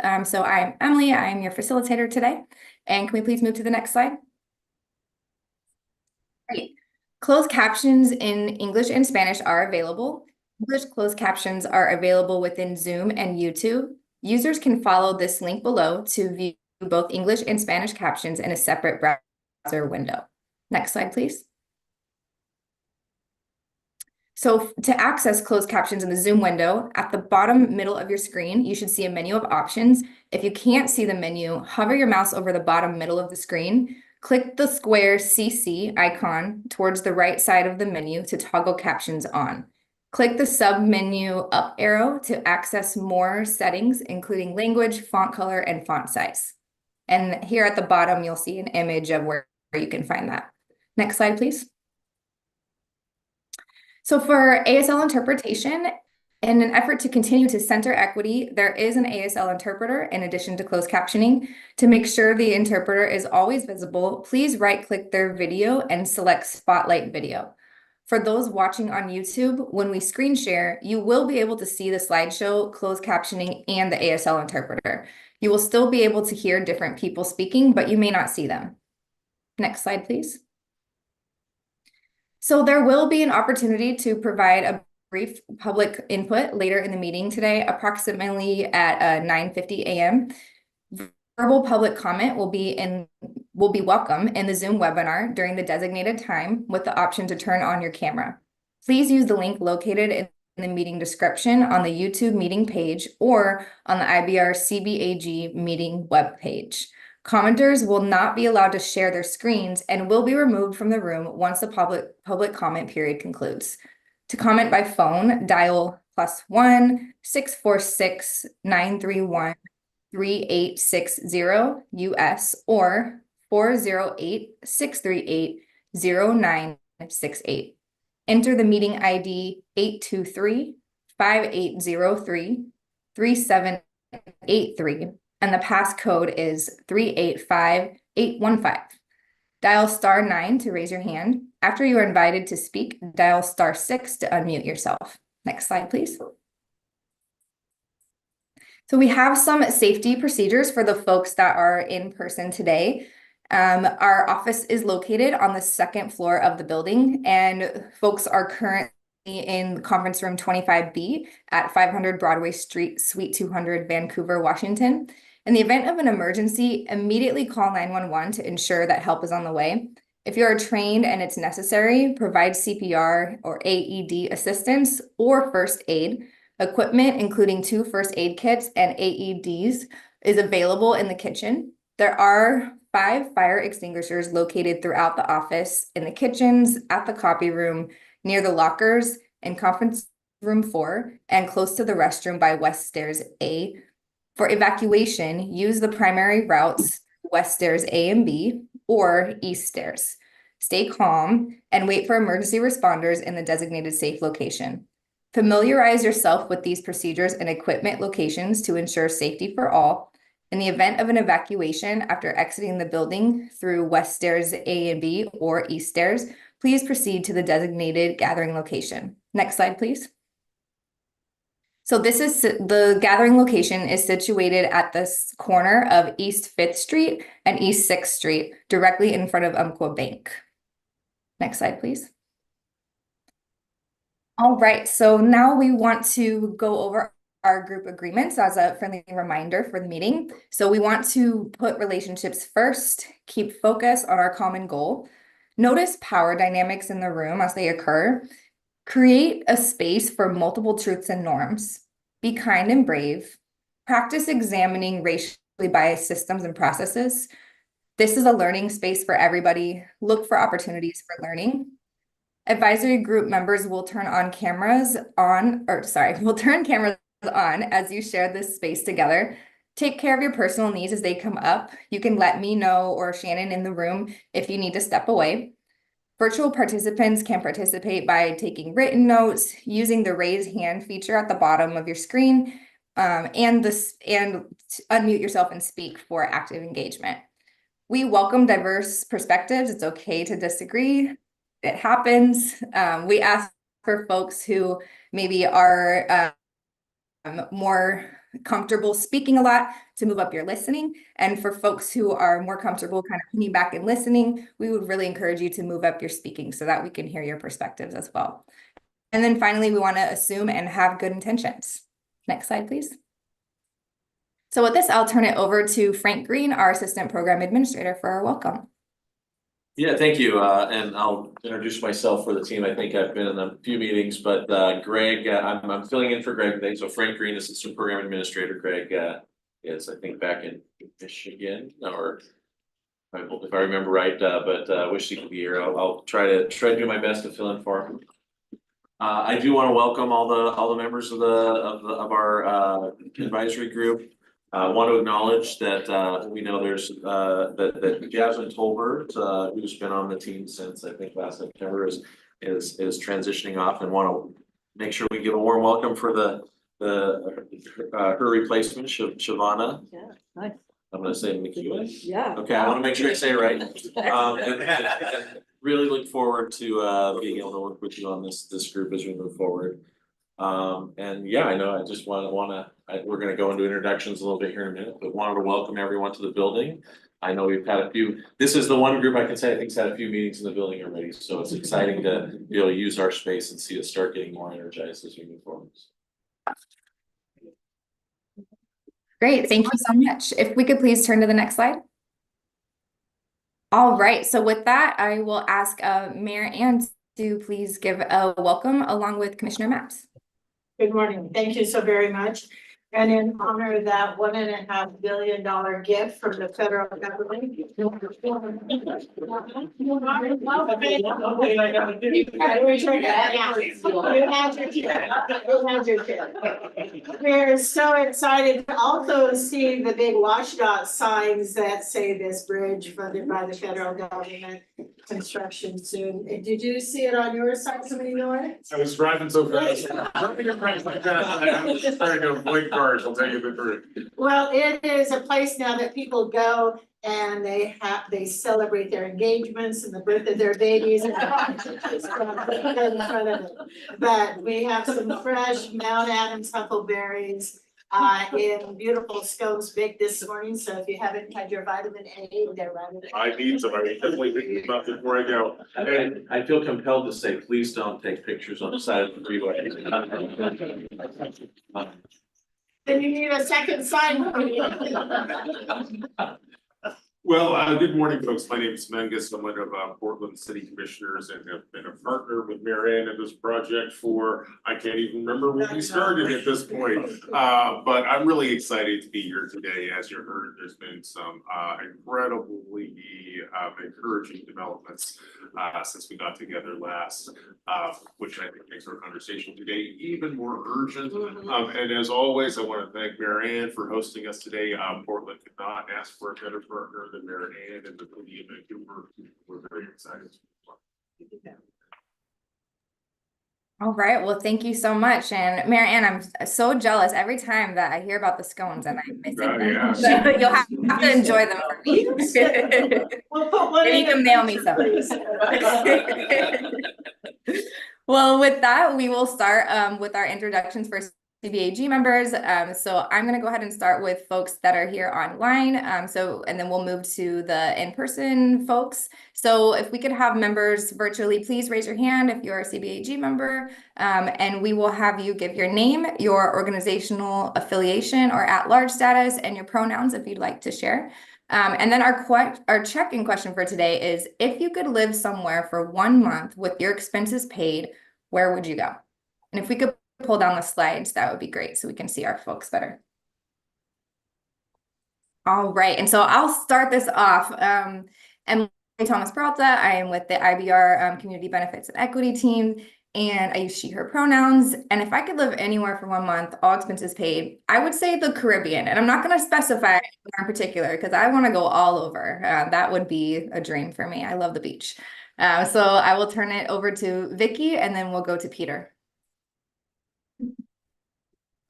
month. So I'm Emily, I'm your facilitator today. And can we please move to the next slide? Great. Closed captions in English and Spanish are available. English closed captions are available within Zoom and YouTube. Users can follow this link below to view both English and Spanish captions in a separate browser window. Next slide, please. So to access closed captions in the Zoom window, at the bottom middle of your screen, you should see a menu of options. If you can't see the menu, hover your mouse over the bottom middle of the screen, click the square CC icon towards the right side of the menu to toggle captions on. Click the sub-menu up arrow to access more settings, including language, font color, and font size. And here at the bottom, you'll see an image of where you can find that. Next slide, please. So for ASL interpretation, in an effort to continue to center equity, there is an ASL interpreter in addition to closed captioning. To make sure the interpreter is always visible, please right-click their video and select Spotlight Video. For those watching on YouTube, when we screen share, you will be able to see the slideshow, closed captioning, and the ASL interpreter. You will still be able to hear different people speaking, but you may not see them. Next slide, please. So there will be an opportunity to provide a brief public input later in the meeting today, approximately at 9:50 a.m. Verbal public comment will be welcome in the Zoom webinar during the designated time with the option to turn on your camera. Please use the link located in the meeting description on the YouTube meeting page or on the IBR CBAG meeting webpage. Commenters will not be allowed to share their screens and will be removed from the room once the public comment period concludes. To comment by phone, dial +1 646 931 3860 US or 408 638 0968. Enter the meeting ID 823 5803 3783. And the passcode is 385815. Dial *9 to raise your hand. After you are invited to speak, dial *6 to unmute yourself. Next slide, please. So we have some safety procedures for the folks that are in person today. Our office is located on the second floor of the building, and folks are currently in conference room 25B at 500 Broadway Street, Suite 200, Vancouver, Washington. In the event of an emergency, immediately call 911 to ensure that help is on the way. If you are trained and it's necessary, provide CPR or AED assistance or first aid. Equipment, including 2 first aid kits and AEDs, is available in the kitchen. There are 5 fire extinguishers located throughout the office, in the kitchens, at the copy room, near the lockers, in conference room 4, and close to the restroom by West Stairs A. For evacuation, use the primary routes, West Stairs A and B, or East Stairs. Stay calm and wait for emergency responders in the designated safe location. Familiarize yourself with these procedures and equipment locations to ensure safety for all. In the event of an evacuation after exiting the building through West Stairs A and B or East Stairs, please proceed to the designated gathering location. Next slide, please. So the gathering location is situated at this corner of East 5th Street and East 6th Street, directly in front of Umpqua Bank. Next slide, please. All right, so now we want to go over our group agreements as a friendly reminder for the meeting. So we want to put relationships first, keep focus on our common goal, notice power dynamics in the room as they occur, create a space for multiple truths and norms, be kind and brave, practice examining racially biased systems and processes. This is a learning space for everybody. Look for opportunities for learning. Advisory group members will turn cameras on as you share this space together. Take care of your personal needs as they come up. You can let me know or Shannon in the room if you need to step away. Virtual participants can participate by taking written notes, using the raise hand feature at the bottom of your screen, and unmute yourself and speak for active engagement. We welcome diverse perspectives. It's okay to disagree. It happens. We ask for folks who maybe are more comfortable speaking a lot, to move up your listening. And for folks who are more comfortable kind of sitting back and listening, we would really encourage you to move up your speaking so that we can hear your perspectives as well. And then finally, we want to assume and have good intentions. Next slide, please. So with this, I'll turn it over to Frank Green, our Assistant Program Administrator, for our welcome. Yeah, thank you. And I'll introduce myself for the team. I think I've been in a few meetings, but Greg, I'm filling in for Greg today. So Frank Green, Assistant Program Administrator. Greg is, I think, back in Michigan, or if I remember right. But wish he could be here. I'll try to do my best to fill in for him. I do want to welcome all the members of our advisory group. I want to acknowledge that we know there's that Jasmine Tolbert, who's been on the team since I think last September, is transitioning off, and want to make sure we give a warm welcome for her replacement, Shavana. Yeah, nice. I'm going to say McEwen. Yeah. Okay, I want to make sure I say it right. And really look forward to being able to work with you on this group as we move forward. And yeah, I know I just we're going to go into introductions a little bit here in a minute, but wanted to welcome everyone to the building. I know we've had a few, this is the one group I can say I think's had a few meetings in the building already. So it's exciting to be able to use our space and see us start getting more energized as we move forward. Great, thank you so much. If we could please turn to the next slide. All right, so with that, I will ask Mayor Ann to please give a welcome along with Commissioner Maps. Good morning. Thank you so very much. And in honor of that $1.5 billion gift from the federal government. We're so excited to also see the big WashDOT signs that say this bridge funded by the federal government, construction soon. Did you see it on your side, somebody know it? I was driving so fast. I was just trying to avoid cars. I'll tell you the truth. Well, it is a place now that people go and they celebrate their engagements and the birth of their babies. But we have some fresh Mount Adams huckleberries in beautiful scones baked this morning. So if you haven't had your vitamin A, they're right there. I need some. I definitely thinking about it before I go. And I feel compelled to say, please don't take pictures on the side of the freeway. Then you need a second sign. Well, good morning, folks. My name is Mengus. I'm one of Portland City Commissioners and have been a partner with Mary Ann in this project for, I can't even remember when we started at this point. But I'm really excited to be here today. As you heard, there's been some incredibly encouraging developments since we got together last, which I think makes our conversation today even more urgent. And as always, I want to thank Mary Ann for hosting us today. Portland could not ask for a better partner than Mary Ann and the city of Vancouver. We're very excited. All right, well, thank you so much. And Mary Ann, I'm so jealous every time that I hear about the scones and I'm missing them. Yeah. So you'll have to enjoy them for me. We'll put one Maybe you can mail me some. Well, with that, we will start with our introductions for CBAG members. So I'm going to go ahead and start with folks that are here online. And then we'll move to the in-person folks. So if we could have members virtually, please raise your hand if you're a CBAG member, and we will have you give your name, your organizational affiliation or at-large status, and your pronouns if you'd like to share. And then our check-in question for today is, if you could live somewhere for 1 month with your expenses paid, where would you go? And if we could pull down the slides, that would be great so we can see our folks better. All right, and so I'll start this off. I'm Thomas Peralta. I am with the IBR Community Benefits and Equity team, and I use she, her pronouns. And if I could live anywhere for 1 month, all expenses paid, I would say the Caribbean. And I'm not going to specify in particular because I want to go all over. That would be a dream for me. I love the beach. So I will turn it over to Vicky, and then we'll go to Peter.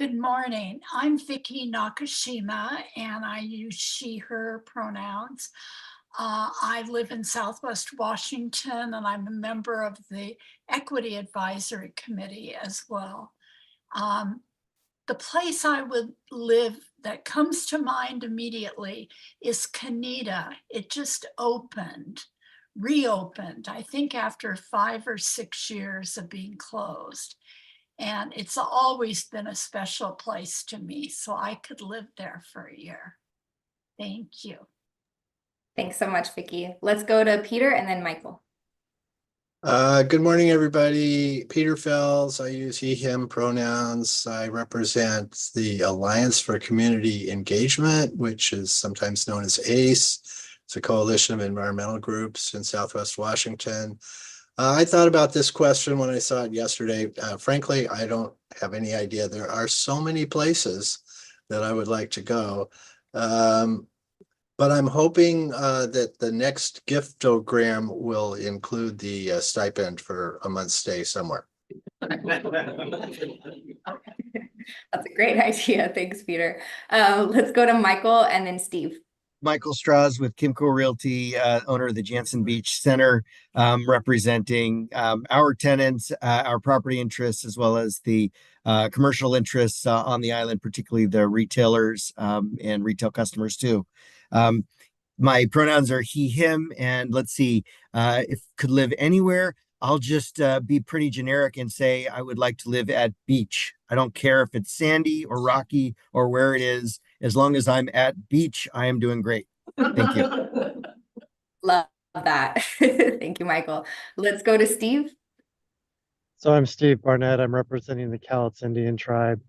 Good morning. I'm Vicky Nakashima, and I use she, her pronouns. I live in Southwest Washington, and I'm a member of the Equity Advisory Committee as well. the place I would live that comes to mind immediately is Kanita. It just reopened, I think after 5 or 6 years of being closed. And it's always been a special place to me, so I could live there for a year. Thank you. Thanks so much, Vicki. Let's go to Peter and then Michael. Good morning, everybody. Peter Fells. I use he, him pronouns. I represent the Alliance for Community Engagement, which is sometimes known as ACE. It's a coalition of environmental groups in Southwest Washington. I thought about this question when I saw it yesterday. Frankly, I don't have any idea. There are so many places that I would like to go. But I'm hoping that the next giftogram will include the stipend for a month's stay somewhere. That's a great idea. Thanks, Peter. Let's go to Michael and then Steve. Michael Strauss with Kimco Realty, owner of the Jansen Beach Center, representing our tenants, our property interests, as well as the commercial interests on the island, particularly the retailers and retail customers too. My pronouns are he, him, and let's see, if could live anywhere, I'll just be pretty generic and say I would like to live at beach. I don't care if it's sandy or rocky or where it is. As long as I'm at beach, I am doing great. Thank you. Love that. Thank you, Michael. Let's go to Steve. So I'm Steve Barnett. I'm representing the Cowlitz Indian tribe.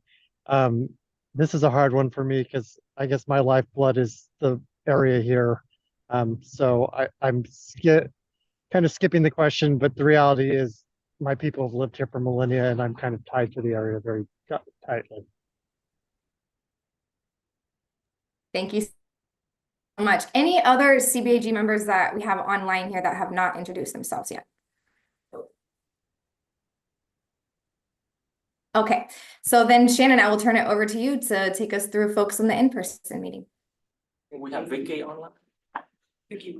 This is a hard one for me because I guess my lifeblood is the area here. So I'm kind of skipping the question, but the reality is my people have lived here for millennia and I'm kind of tied to the area very tightly. Thank you so much. Any other CBAG members that we have online here that have not introduced themselves yet? Okay, so then Shannon, I will turn it over to you to take us through folks in the in-person meeting. We have Vicky online. Vicky,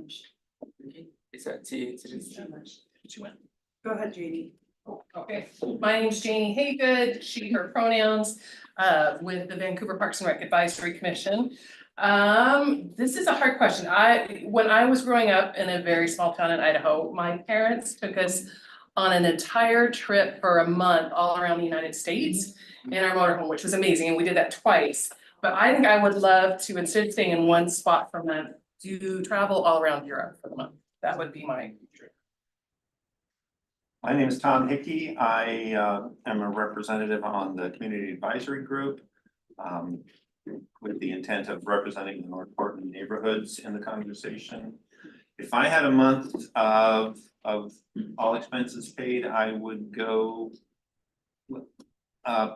is that she went? Go ahead, Janie. Okay, my name's Janie Haygood, she, her pronouns, with the Vancouver Parks and Rec Advisory Commission. This is a hard question. When I was growing up in a very small town in Idaho, my parents took us on an entire trip for a month all around the United States in our motorhome, which was amazing, and we did that twice. But I think I would love to, instead of staying in one spot for a month, do travel all around Europe for the month. That would be my dream. My name is Tom Hickey. I am a representative on the Community Advisory Group with the intent of representing the North Portland neighborhoods in the conversation. If I had a month of all expenses paid, I would go.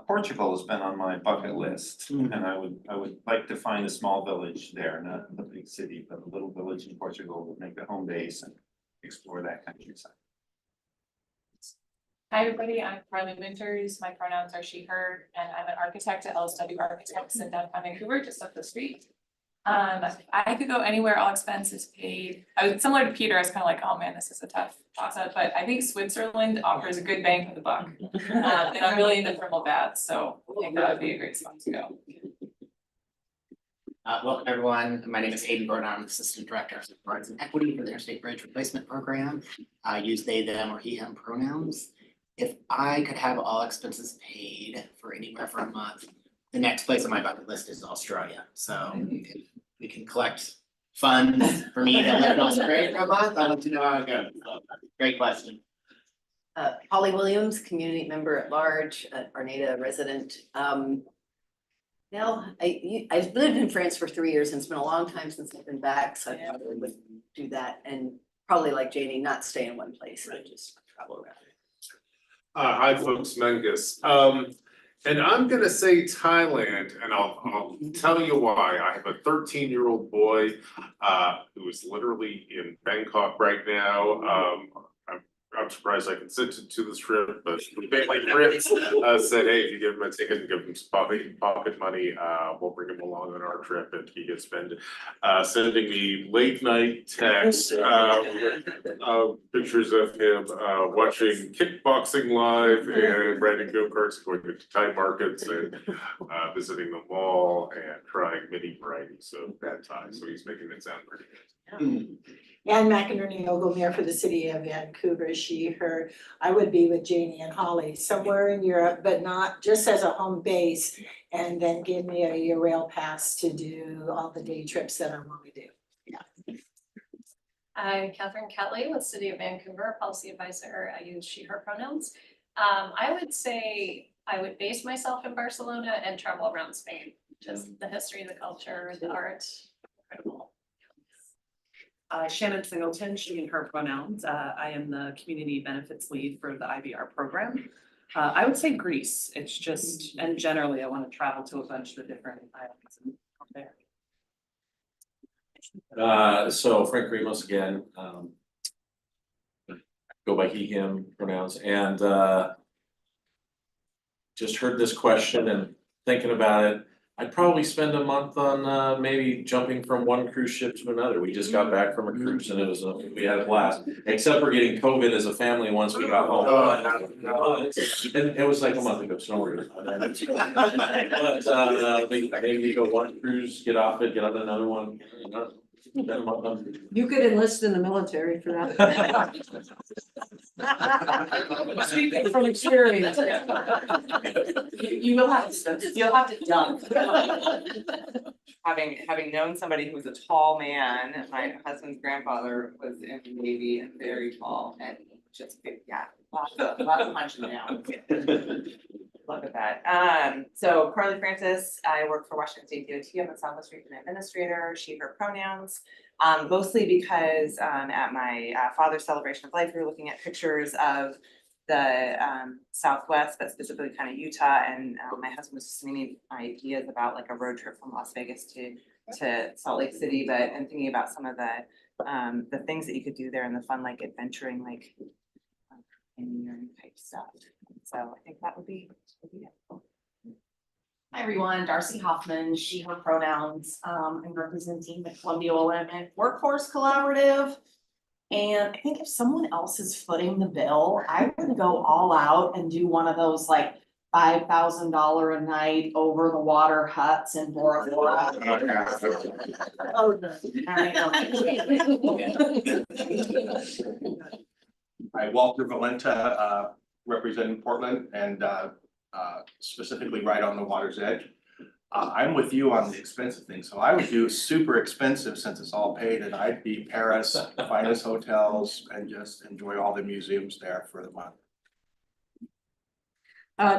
Portugal has been on my bucket list, and I would like to find a small village there, not a big city, but a little village in Portugal would make a home base and explore that countryside. Hi, everybody. I'm Carly Winters. My pronouns are she, her, and I'm an architect at LSW Architects in downtown Vancouver, just up the street. I could go anywhere, all expenses paid. I was similar to Peter. I was kind of like, oh man, this is a tough process, but I think Switzerland offers a good bang for the buck. And I'm really into thermal baths, so I think that would be a great spot to go. Welcome everyone. My name is Hayden Burton. I'm Assistant Director of Rights and Equity for the Interstate Bridge Replacement Program. I use they, them, or he, him pronouns. If I could have all expenses paid for anywhere for a month, the next place on my bucket list is Australia. So if we can collect funds for me to live in Australia for a month, I'd love to know how it goes. So, great question. Holly Williams, community member at large, Arnada resident. Now, I've lived in France for 3 years and it's been a long time since I've been back, so I probably would do that and probably like Janie, not stay in one place, but just travel around. Hi folks, Mengus. And I'm gonna say Thailand, and I'll tell you why. I have a 13-year-old boy who is literally in Bangkok right now. I'm surprised I consented to this trip, but my friends said, hey, if you give him a ticket and give him some pocket money, we'll bring him along on our trip, and he gets been sending me late night texts, pictures of him watching kickboxing live and riding go-karts, going to Thai markets and visiting the mall and trying many varieties of bad Thai. So he's making it sound pretty good. And McInerney Ogilmere for the city of Vancouver, she, her. I would be with Janie and Holly somewhere in Europe, but not just as a home base. And then give me a rail pass to do all the day trips that I want to do. Yeah. I'm Catherine Catley with City of Vancouver, Policy Advisor. I use she, her pronouns. I would say I would base myself in Barcelona and travel around Spain. Just the history, the culture, the art, incredible. Shannon Singleton, she and her pronouns. I am the community benefits lead for the IBR program. I would say Greece. It's just, and generally I want to travel to a bunch of the different islands and come there. So Frank Ramos again, go by he, him pronouns, and just heard this question and thinking about it. I'd probably spend a month on maybe jumping from one cruise ship to another. We just got back from a cruise and it was we had a blast, except for getting COVID as a family once we got home. And it was like a month ago, so don't worry about that. But maybe go one cruise, get off it, get on another one. You could enlist in the military for that. Speaking from experience. You'll have to jump. Having known somebody who was a tall man, my husband's grandfather was in the Navy and very tall, and just, yeah, lots of punching down. Look at that. So Carly Francis, I work for Washington State DOT. I'm a Southwest Region Administrator, she, her pronouns. Mostly because at my father's celebration of life, we were looking at pictures of the Southwest, but specifically kind of Utah. And my husband was just giving me ideas about like a road trip from Las Vegas to Salt Lake City, and thinking about some of the things that you could do there and the fun, like adventuring, like engineering type stuff. So I think that would be it. Hi everyone, Darcy Hoffman, she, her pronouns. I'm representing the Columbia Willamette Workforce Collaborative. And I think if someone else is footing the bill, I would go all out and do one of those like $5,000 a night over the water huts in Bora Bora. Oh, Hi, Walter Valenta, representing Portland and specifically right on the water's edge. I'm with you on the expensive thing, so I would do super expensive since it's all paid, and I'd be Paris, finest hotels, and just enjoy all the museums there for the month.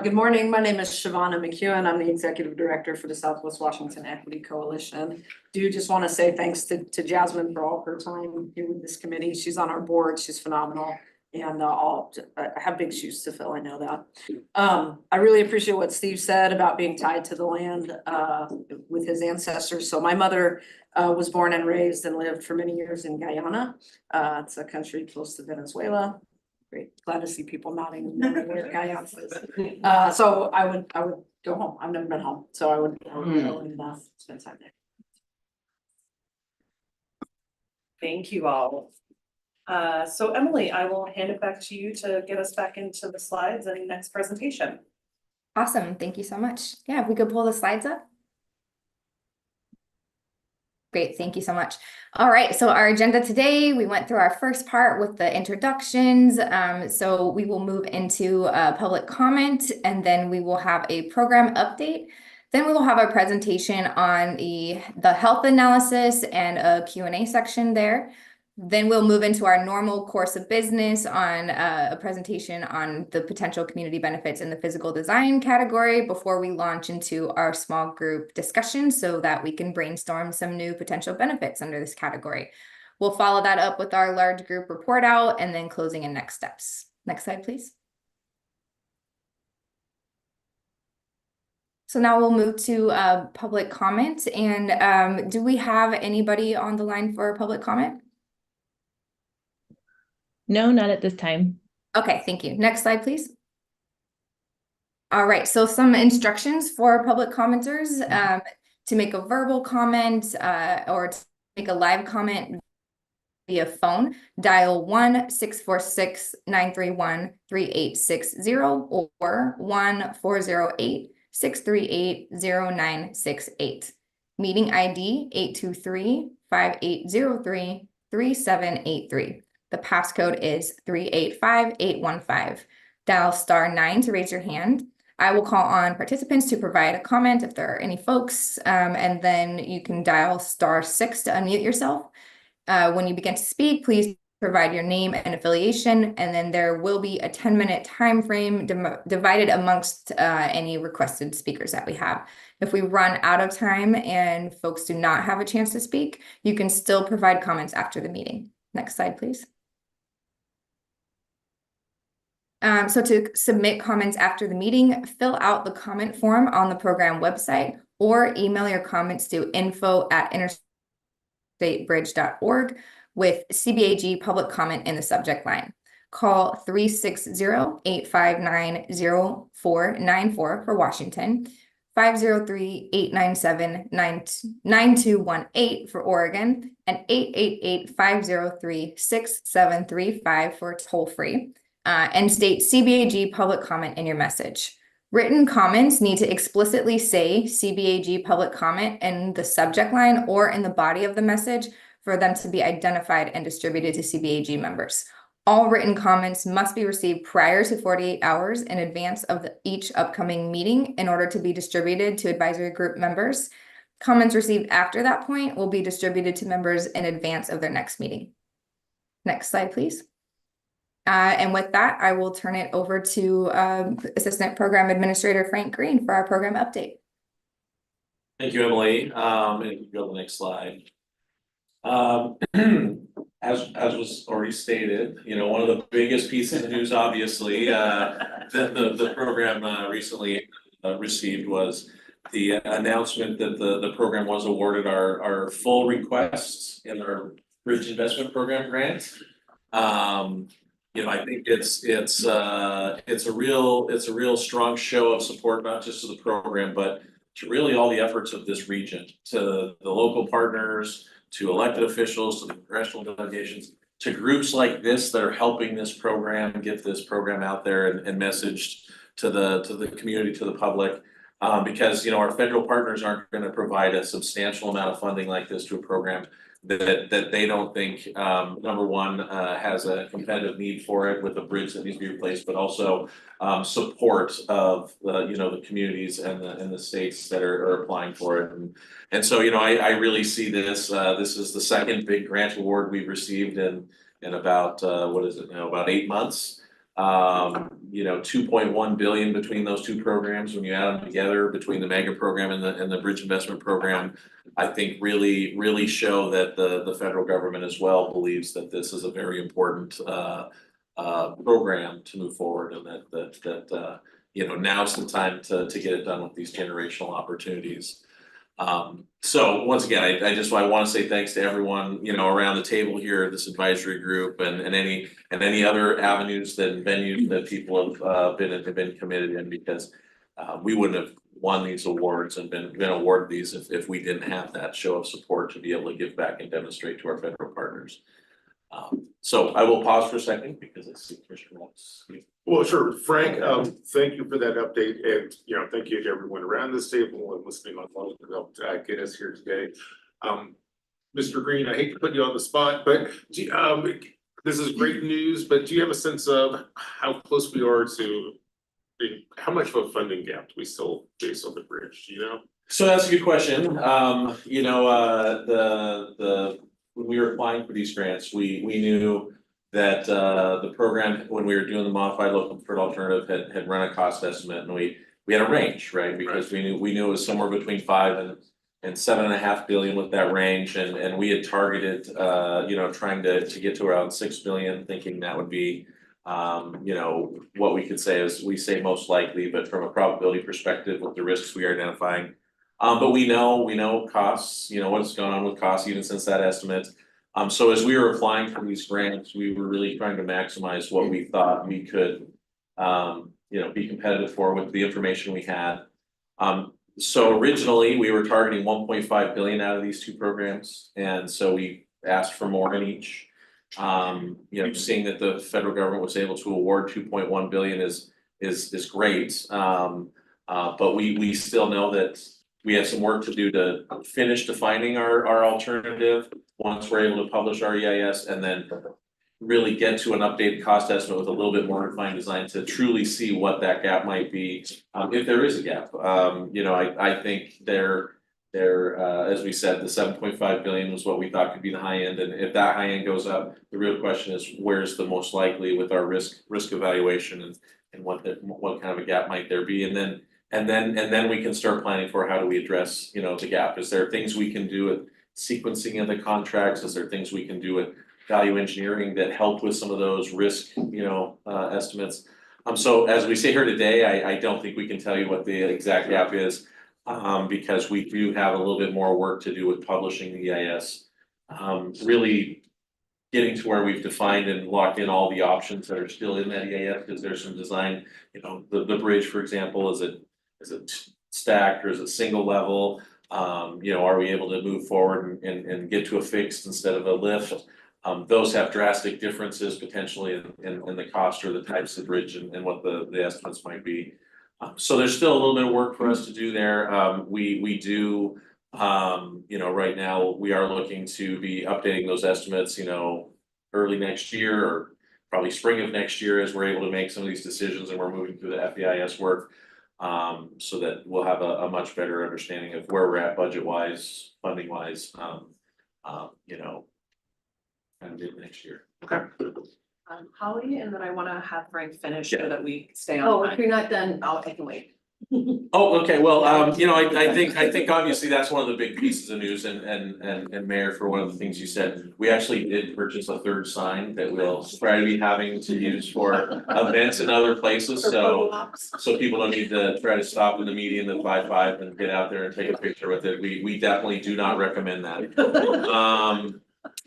Good morning. My name is Shavonna McEwen. I'm the Executive Director for the Southwest Washington Equity Coalition. Do just want to say thanks to Jasmine for all her time here with this committee. She's on our board. She's phenomenal. And I have big shoes to fill, I know that. I really appreciate what Steve said about being tied to the land with his ancestors. So my mother was born and raised and lived for many years in Guyana. It's a country close to Venezuela. Great, glad to see people nodding where Guyana is. So I would go home. I've never been home, so I would go and spend time there. Thank you all. So Emily, I will hand it back to you to get us back into the slides and next presentation. Awesome, thank you so much. Yeah, if we could pull the slides up. Great, thank you so much. All right, so our agenda today, we went through our first part with the introductions. So we will move into public comment, and then we will have a program update. Then we will have a presentation on the health analysis and a Q&A section there. Then we'll move into our normal course of business on a presentation on the potential community benefits in the physical design category before we launch into our small group discussion so that we can brainstorm some new potential benefits under this category. We'll follow that up with our large group report out and then closing and next steps. Next slide, please. So now we'll move to public comment. And do we have anybody on the line for public comment? No, not at this time. Okay, thank you. Next slide, please. All right, so some instructions for public commenters, to make a verbal comment, or to make a live comment via phone, dial 1-646-931-3860 or 1-408-638-0968. Meeting ID 823-5803-3783. The passcode is 385815. Dial *9 to raise your hand. I will call on participants to provide a comment if there are any folks, and then you can dial *6 to unmute yourself. When you begin to speak, please provide your name and affiliation, and then there will be a 10-minute time frame divided amongst any requested speakers that we have. If we run out of time and folks do not have a chance to speak, you can still provide comments after the meeting. Next slide, please. So to submit comments after the meeting, fill out the comment form on the program website or email your comments to info@interstatebridge.org with CBAG Public Comment in the subject line. Call 360-859-0494 for Washington, 503-897-9218 for Oregon, and 888-503-6735 for toll-free. And state CBAG Public Comment in your message. Written comments need to explicitly say CBAG Public Comment in the subject line or in the body of the message for them to be identified and distributed to CBAG members. All written comments must be received prior to 48 hours in advance of each upcoming meeting in order to be distributed to advisory group members. Comments received after that point will be distributed to members in advance of their next meeting. Next slide, please. And with that, I will turn it over to Assistant Program Administrator Frank Green for our program update. Thank you, Emily. And go to the next slide. As was already stated, one of the biggest pieces of news, obviously, that the program recently received was the announcement that the program was awarded our full requests in our Bridge Investment Program grant. I think it's a real strong show of support, not just to the program, but to really all the efforts of this region, to the local partners, to elected officials, to the congressional delegations, to groups like this that are helping this program, get this program out there and messaged to the community, to the public. Because our federal partners aren't going to provide a substantial amount of funding like this to a program that they don't think, number one, has a competitive need for it with a bridge that needs to be replaced, but also support of the communities and the states that are applying for it. And so I really see this. This is the second big grant award we've received in about what is it now, about 8 months. 2.1 billion between those two programs. When you add them together, between the mega program and the bridge investment program, I think really show that the federal government as well believes that this is a very important program to move forward, and that now's the time to get it done with these generational opportunities. So once again, I want to say thanks to everyone, around the table here, this advisory group and any other avenues and venues that people have been committed in, because we wouldn't have won these awards and been awarded these if we didn't have that show of support to be able to give back and demonstrate to our federal partners. So I will pause for a second because I see Commissioner wants. Well, sure, Frank, thank you for that update, and thank you to everyone around this table and listening online to help get us here today. Mr. Green, I hate to put you on the spot, but this is great news, but do you have a sense of how close we are to how much of a funding gap do we still face on the bridge, do you know? So that's a good question. When we were applying for these grants, we knew that the program, when we were doing the modified local preferred alternative, had run a cost estimate, and we had a range, right? Because we knew it was somewhere between 5 and 7.5 billion with that range, and we had targeted trying to get to around 6 billion, thinking that would be what we could say is, we say most likely, but from a probability perspective with the risks we are identifying. But we know costs, what's going on with costs even since that estimate. So as we were applying for these grants, we were really trying to maximize what we thought we could, be competitive for with the information we had. So originally, we were targeting 1.5 billion out of these two programs, and so we asked for more in each. Seeing that the federal government was able to award 2.1 billion is great. But we still know that we have some work to do to finish defining our alternative once we're able to publish our EIS, and then really get to an updated cost estimate with a little bit more refined design to truly see what that gap might be, if there is a gap. I think as we said, the 7.5 billion was what we thought could be the high end, and if that high end goes up, the real question is where's the most likely with our risk evaluation and what kind of a gap might there be, and then we can start planning for how do we address, the gap. Is there things we can do with sequencing of the contracts? Is there things we can do with value engineering that help with some of those risk, estimates? So as we sit here today, I don't think we can tell you what the exact gap is, because we do have a little bit more work to do with publishing the EIS. Really getting to where we've defined and locked in all the options that are still in that EIS, because there's some design, the bridge, for example, is it stacked or is it single level? Are we able to move forward and get to a fixed instead of a lift? Those have drastic differences potentially in the cost or the types of bridge and what the estimates might be. So there's still a little bit of work for us to do there. We do, right now we are looking to be updating those estimates, early next year or probably spring of next year as we're able to make some of these decisions and we're moving through the FEIS work. So that we'll have a much better understanding of where we're at budget wise, funding wise, kind of mid next year. Okay. Holly, and then I wanna have Frank finish so that we stay on. Oh, if time. you're not done, I can wait. Oh, okay, well, I think obviously that's one of the big pieces of news and Mayor, for one of the things you said, we actually did purchase a third sign that we'll try to be having to use for events in other places, so people don't need to try to stop in the median at 5 and get out there and take a picture with it. We definitely do not recommend that.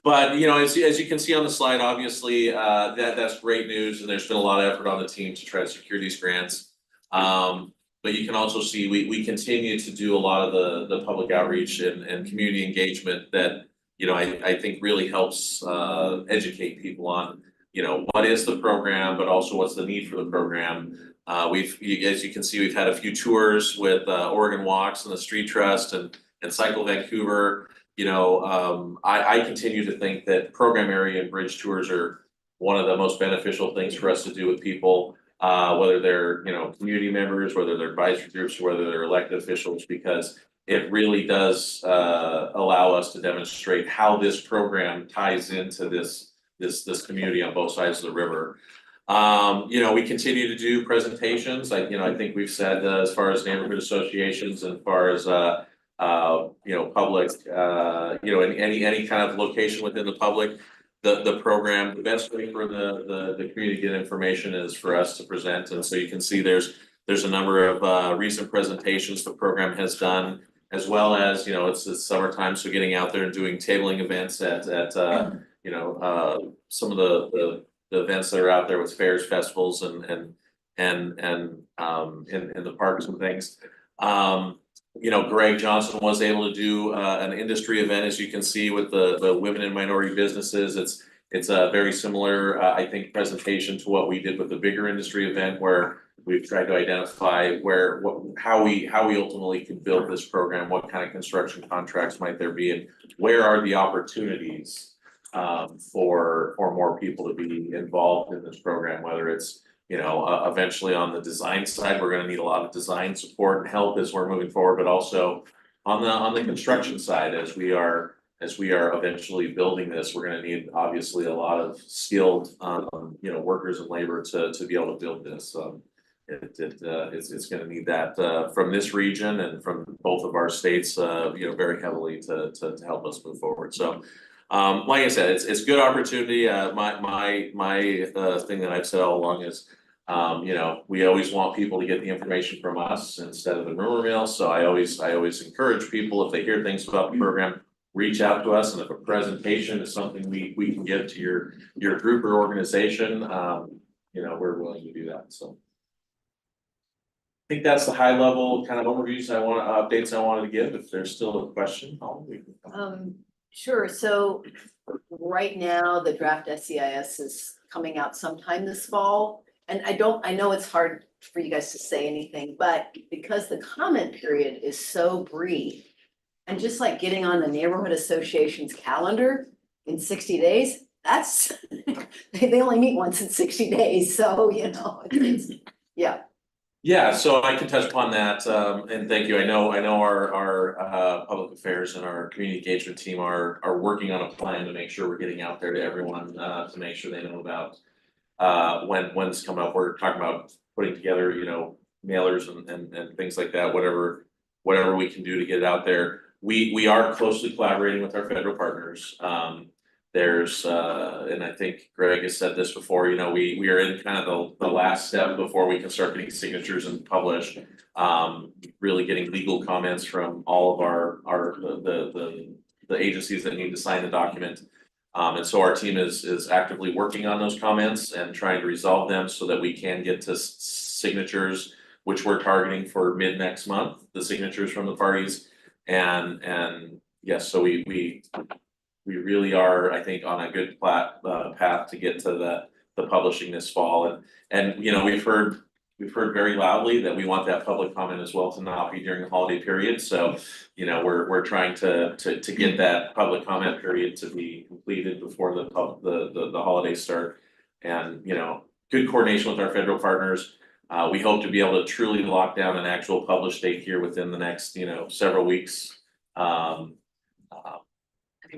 But as you can see on the slide, obviously, that's great news, and there's been a lot of effort on the team to try to secure these grants. But you can also see we continue to do a lot of the public outreach and community engagement that, I think really helps educate people on, what is the program, but also what's the need for the program. As you can see, we've had a few tours with Oregon Walks and the Street Trust and Cycle Vancouver. I continue to think that program area and bridge tours are one of the most beneficial things for us to do with people. Whether they're, community members, whether they're advisory groups, or whether they're elected officials, because it really does allow us to demonstrate how this program ties into this community on both sides of the river. We continue to do presentations. I think we've said as far as neighborhood associations and as far as public, in any kind of location within the public. The program, the best way for the community to get information is for us to present, and so you can see there's a number of recent presentations the program has done, as well as it's summertime, so getting out there and doing tabling events at some of the events that are out there with fairs, festivals, and in the parks and things. Greg Johnson was able to do an industry event, as you can see, with the women and minority businesses. It's a very similar, I think, presentation to what we did with the bigger industry event, where we've tried to identify how we ultimately could build this program, what kind of construction contracts might there be, and where are the opportunities for more people to be involved in this program, whether it's eventually on the design side, we're going to need a lot of design support and help as we're moving forward, but also on the construction side, as we are eventually building this, we're going to need obviously a lot of skilled workers and labor to be able to build this. It's going to need that from this region and from both of our states, very heavily to help us move forward. So. Like I said, it's a good opportunity. My thing that I've said all along is, we always want people to get the information from us instead of the rumor mill. So I always encourage people, if they hear things about the program, reach out to us, and if a presentation is something we can give to your group or organization, you know, we're willing to do that, so. I think that's the high level kind of overviews updates I wanted to give. If there's still a question, Sure, so right now, the draft SEIS is coming out sometime this fall. And I know it's hard for you guys to say anything, but because the comment period is so brief, and just like getting on the neighborhood association's calendar in 60 days, that's, they only meet once in 60 days, so, you know, yeah. Yeah, so I can touch upon that, and thank you. I know our public affairs and our community engagement team are working on a plan to make sure we're getting out there to everyone, to make sure they know about when it's coming up. We're talking about putting together, you know, mailers and things like that, whatever we can do to get it out there. We are closely collaborating with our federal partners. There's and I think Greg has said this before, you know, we are in kind of the last step before we can start getting signatures and publish. Really getting legal comments from all of the agencies that need to sign the document. And so our team is actively working on those comments and trying to resolve them so that we can get to signatures, which we're targeting for mid next month, the signatures from the parties. And yes, so we really are, I think, on a good path to get to the publishing this fall. And you know, we've heard very loudly that we want that public comment as well to not be during the holiday period. So, you know, we're trying to get that public comment period to be completed before the holidays start. And, you know, good coordination with our federal partners. We hope to be able to truly lock down an actual publish date here within the next, you know, several weeks.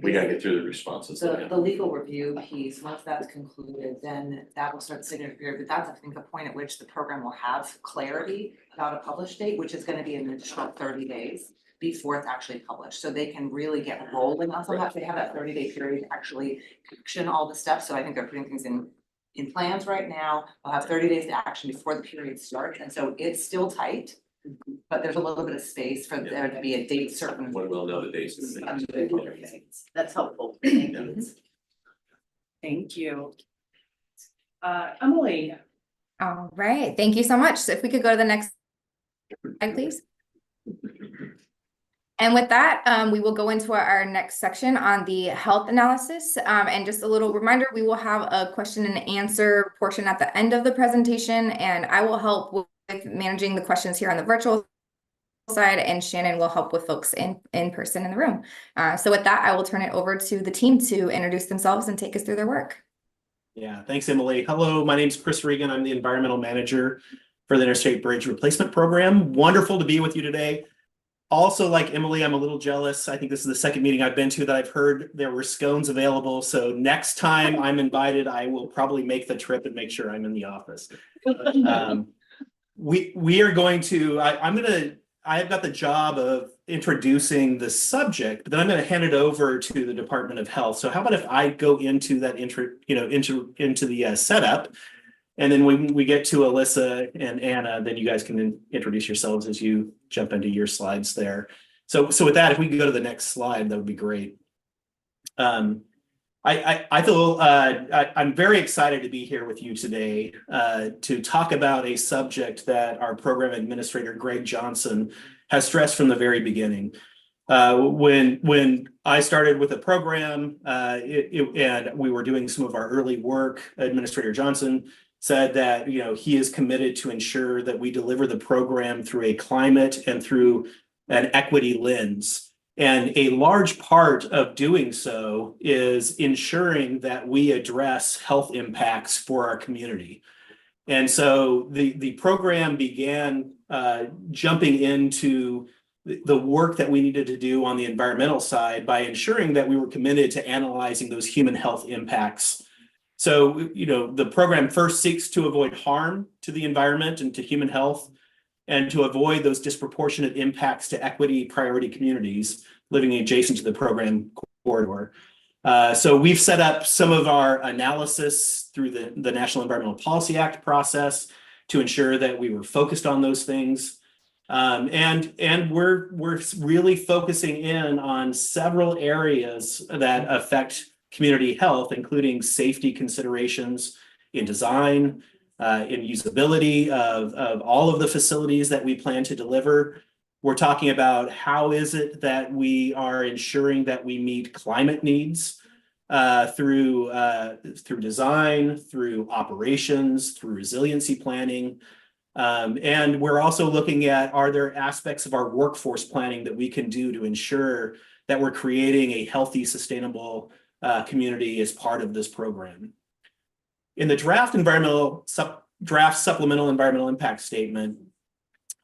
We gotta get through the responses. The legal review piece, once that's concluded, then that will start the signature period, but that's, I think, the point at which the program will have clarity about a publish date, which is gonna be an additional 30 days before it's actually published, so they can really get rolling on some of that. They have that 30-day period to actually action all the steps, so I think they're putting things in plans right now. They'll have 30 days to action before the period starts, and so it's still tight. But there's a little bit of space for there to be a date certain. When we'll know the dates. That's helpful. Thank you. Emily. All right, thank you so much. So if we could go to the next slide, please. And with that, we will go into our next section on the health analysis. And just a little reminder, we will have a question and answer portion at the end of the presentation, and I will help with managing the questions here on the virtual side, and Shannon will help with folks in person in the room. So with that, I will turn it over to the team to introduce themselves and take us through their work. Yeah, thanks, Emily. Hello, my name is Chris Regan. I'm the environmental manager for the Interstate Bridge Replacement Program. Wonderful to be with you today. Also, like Emily, I'm a little jealous. I think this is the second meeting I've been to that I've heard there were scones available. So next time I'm invited, I will probably make the trip and make sure I'm in the office. We are going to, I've got the job of introducing the subject, but then I'm going to hand it over to the Department of Health. So how about if I go into that into the setup, and then when we get to Alyssa and Anna, then you guys can introduce yourselves as you jump into your slides there. So with that, if we can go to the next slide, that would be great. I feel I'm very excited to be here with you today to talk about a subject that our program administrator, Greg Johnson, has stressed from the very beginning. When I started with the program and we were doing some of our early work, Administrator Johnson said that, you know, he is committed to ensure that we deliver the program through a climate and through an equity lens. And a large part of doing so is ensuring that we address health impacts for our community. And so the program began jumping into the work that we needed to do on the environmental side by ensuring that we were committed to analyzing those human health impacts. So, you know, the program first seeks to avoid harm to the environment and to human health, and to avoid those disproportionate impacts to equity priority communities living adjacent to the program corridor. So we've set up some of our analysis through the National Environmental Policy Act process to ensure that we were focused on those things. And we're really focusing in on several areas that affect community health, including safety considerations in design, in usability of all of the facilities that we plan to deliver. We're talking about how is it that we are ensuring that we meet climate needs through design, through operations, through resiliency planning. And we're also looking at, are there aspects of our workforce planning that we can do to ensure that we're creating a healthy, sustainable community as part of this program. In the draft supplemental environmental impact statement,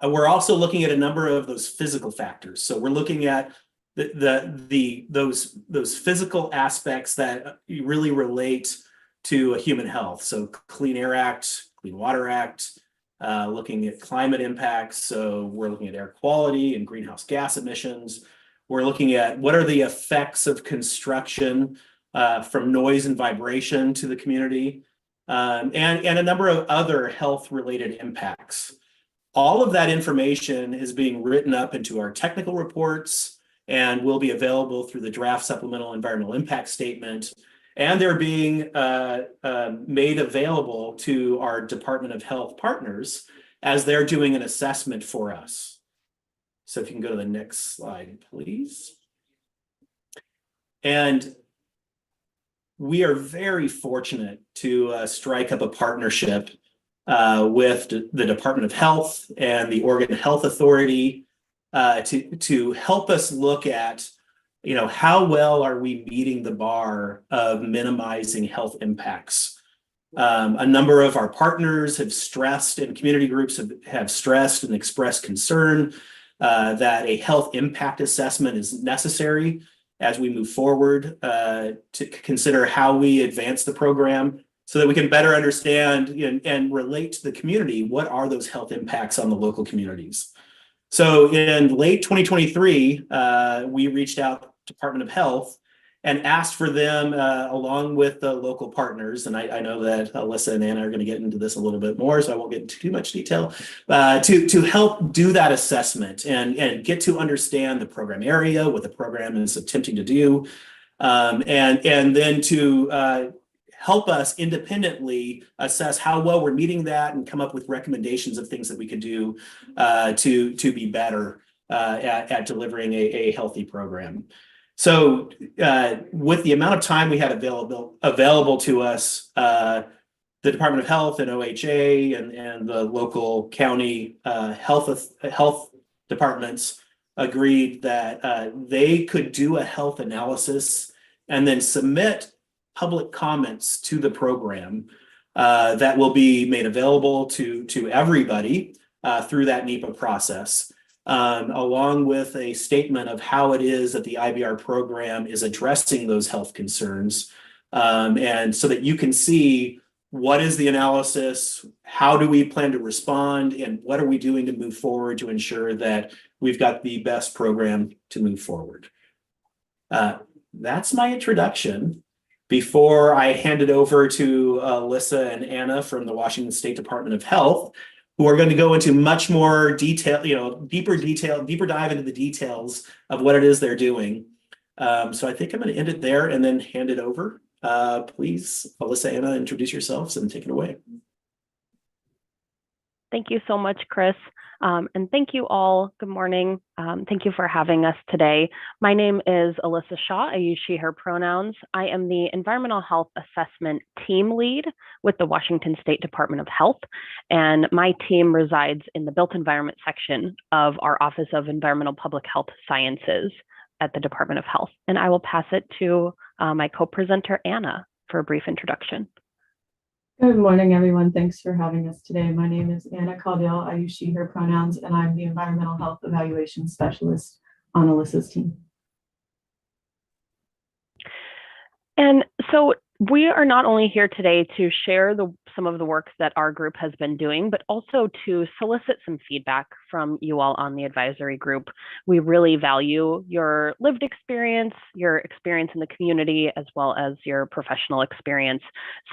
we're also looking at a number of those physical factors. So we're looking at those physical aspects that really relate to human health. So Clean Air Act, Clean Water Act, looking at climate impacts. So we're looking at air quality and greenhouse gas emissions. We're looking at what are the effects of construction from noise and vibration to the community, and a number of other health-related impacts. All of that information is being written up into our technical reports and will be available through the draft supplemental environmental impact statement. And they're being made available to our Department of Health partners as they're doing an assessment for us. So if you can go to the next slide, please. And we are very fortunate to strike up a partnership with the Department of Health and the Oregon Health Authority to help us look at, how well are we meeting the bar of minimizing health impacts? A number of our partners have stressed, and community groups have stressed and expressed concern that a health impact assessment is necessary as we move forward to consider how we advance the program so that we can better understand and relate to the community. What are those health impacts on the local communities? So in late 2023, we reached out to the Department of Health and asked for them, along with the local partners, and I know that Alyssa and Anna are going to get into this a little bit more, so I won't get into too much detail, to help do that assessment and get to understand the program area, what the program is attempting to do, and then to help us independently assess how well we're meeting that and come up with recommendations of things that we could do to be better at delivering a healthy program. So with the amount of time we had available to us, the Department of Health and OHA and the local county health departments agreed that they could do a health analysis and then submit public comments to the program that will be made available to everybody through that NEPA process. Along with a statement of how it is that the IBR program is addressing those health concerns. And so that you can see what is the analysis, how do we plan to respond, and what are we doing to move forward to ensure that we've got the best program to move forward. That's my introduction. Before I hand it over to Alyssa and Anna from the Washington State Department of Health, who are going to go into much more detail, deeper dive into the details of what it is they're doing. So I think I'm going to end it there and then hand it over. Please, Alyssa, Anna, introduce yourselves and take it away. Thank you so much, Chris. And thank you all. Good morning. Thank you for having us today. My name is Alyssa Shaw. I use she, her pronouns. I am the Environmental Health Assessment Team Lead with the Washington State Department of Health. And my team resides in the Built Environment section of our Office of Environmental Public Health Sciences at the Department of Health. And I will pass it to my co-presenter, Anna, for a brief introduction. Good morning, everyone. Thanks for having us today. My name is Anna Caudill. I use she, her pronouns, and I'm the Environmental Health Evaluation Specialist on Alyssa's team. And so we are not only here today to share some some of the work that our group has been doing, but also to solicit some feedback from you all on the advisory group. We really value your lived experience, your experience in the community, as well as your professional experience.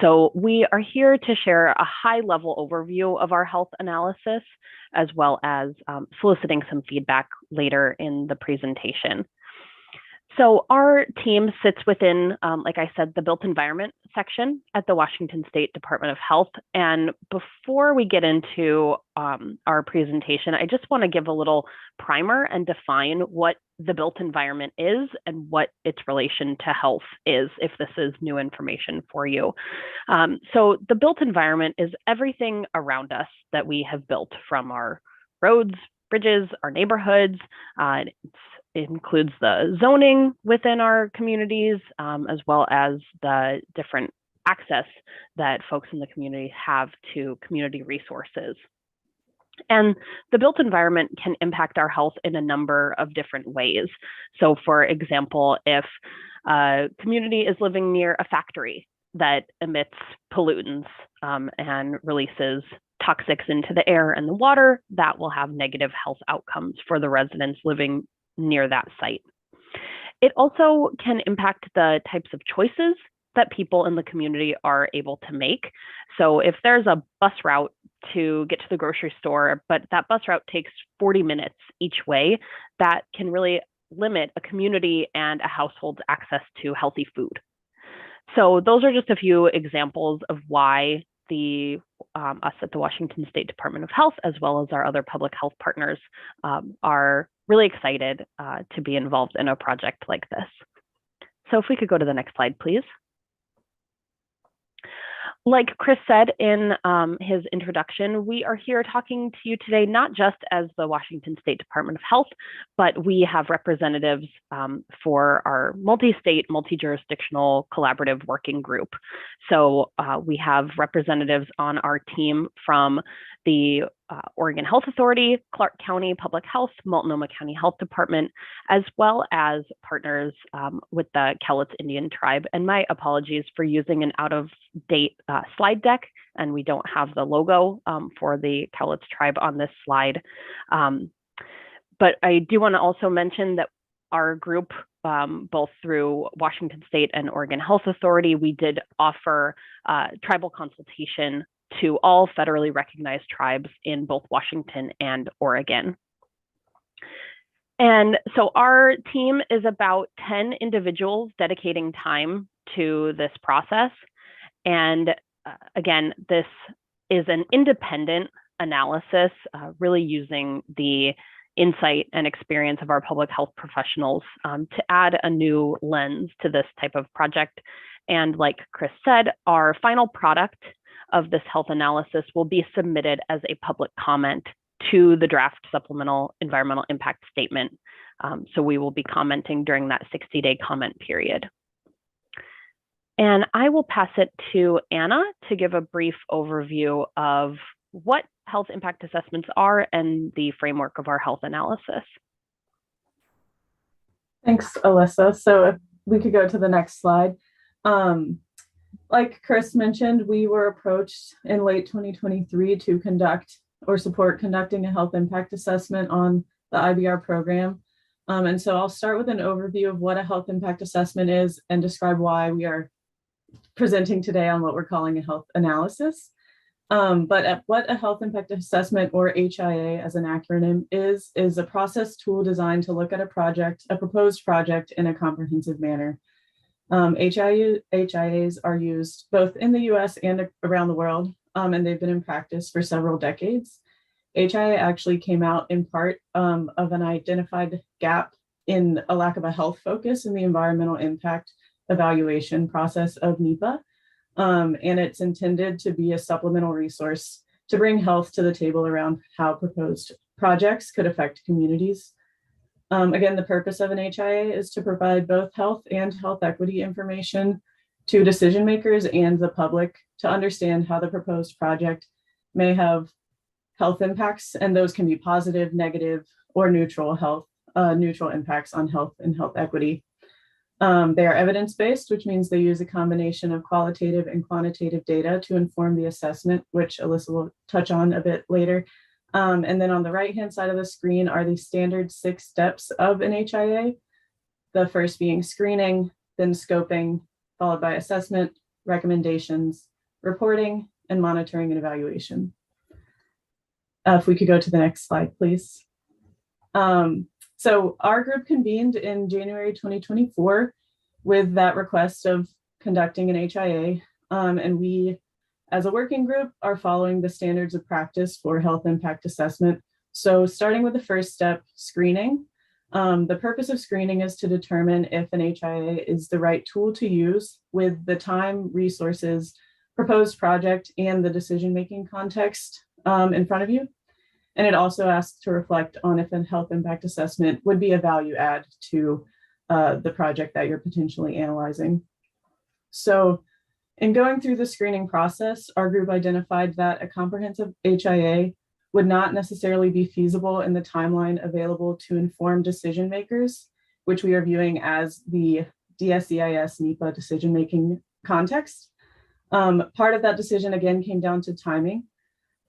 So we are here to share a high-level overview of our health analysis, as well as soliciting some feedback later in the presentation. So our team sits within, like I said, the built environment section at the Washington State Department of Health. And before we get into our presentation, I just want to give a little primer and define what the built environment is and what its relation to health is, if this is new information for you. So the built environment is everything around us that we have built, from our roads, bridges, our neighborhoods. It includes the zoning within our communities, as well as the different access that folks in the community have to community resources. And the built environment can impact our health in a number of different ways. So for example, if a community is living near a factory that emits pollutants and releases toxics into the air and the water, that will have negative health outcomes for the residents living near that site. It also can impact the types of choices that people in the community are able to make. So if there's a bus route to get to the grocery store, but that bus route takes 40 minutes each way, that can really limit a community and a household's access to healthy food. So those are just a few examples of why us at the Washington State Department of Health, as well as our other public health partners, are really excited to be involved in a project like this. So if we could go to the next slide, please. Like Chris said in his introduction, we are here talking to you today, not just as the Washington State Department of Health, but we have representatives for our multi-state, multi-jurisdictional collaborative working group. So we have representatives on our team from the Oregon Health Authority, Clark County Public Health, Multnomah County Health Department, as well as partners with the Cowlitz Indian Tribe. And my apologies for using an out-of-date slide deck, and we don't have the logo for the Cowlitz Tribe on this slide. But I do want to also mention that our group, both through Washington State and Oregon Health Authority, we did offer tribal consultation to all federally recognized tribes in both Washington and Oregon. And so our team is about 10 individuals dedicating time to this process. And again, this is an independent analysis, really using the insight and experience of our public health professionals to add a new lens to this type of project. And like Chris said, our final product of this health analysis will be submitted as a public comment to the draft supplemental environmental impact statement. So we will be commenting during that 60-day comment period. And I will pass it to Anna to give a brief overview of what health impact assessments are and the framework of our health analysis. Thanks, Alyssa. So if we could go to the next slide. Like Chris mentioned, we were approached in late 2023 to conduct or support conducting a health impact assessment on the IBR program. And so I'll start with an overview of what a health impact assessment is and describe why we are presenting today on what we're calling a health analysis. But what a health impact assessment, or HIA as an acronym, is a process tool designed to look at a proposed project in a comprehensive manner. HIAs are used both in the US and around the world, and they've been in practice for several decades. HIA actually came out in part of an identified gap in a lack of a health focus in the environmental impact evaluation process of NEPA. And it's intended to be a supplemental resource to bring health to the table around how proposed projects could affect communities. Again, the purpose of an HIA is to provide both health and health equity information to decision makers and the public to understand how the proposed project may have health impacts, and those can be positive, negative, or neutral impacts on health and health equity. They are evidence-based, which means they use a combination of qualitative and quantitative data to inform the assessment, which Alyssa will touch on a bit later. And then on the right-hand side of the screen are the standard 6 steps of an HIA. The first being screening, then scoping, followed by assessment, recommendations, reporting, and monitoring and evaluation. If we could go to the next slide, please. So our group convened in January 2024 with that request of conducting an HIA. And we, as a working group, are following the standards of practice for health impact assessment. So starting with the first step, screening. The purpose of screening is to determine if an HIA is the right tool to use with the time, resources, proposed project, and the decision-making context in front of you. And it also asks to reflect on if a health impact assessment would be a value add to the project that you're potentially analyzing. So in going through the screening process, our group identified that a comprehensive HIA would not necessarily be feasible in the timeline available to inform decision makers, which we are viewing as the DSEIS NEPA decision-making context. Part of that decision again came down to timing.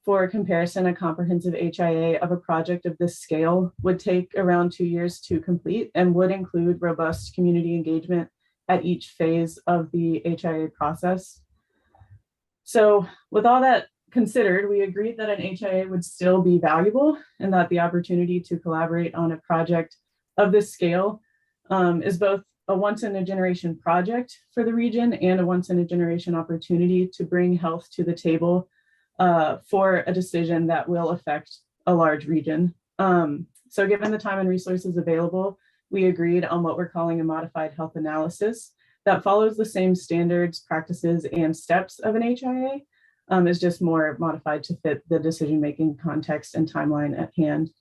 For comparison, a comprehensive HIA of a project of this scale would take around 2 years to complete and would include robust community engagement at each phase of the HIA process. So with all that considered, we agreed that an HIA would still be valuable and that the opportunity to collaborate on a project of this scale is both a once-in-a-generation project for the region and a once-in-a-generation opportunity to bring health to the table for a decision that will affect a large region. So given the time and resources available, we agreed on what we're calling a modified health analysis that follows the same standards, practices, and steps of an HIA, is just more modified to fit the decision-making context and timeline at hand.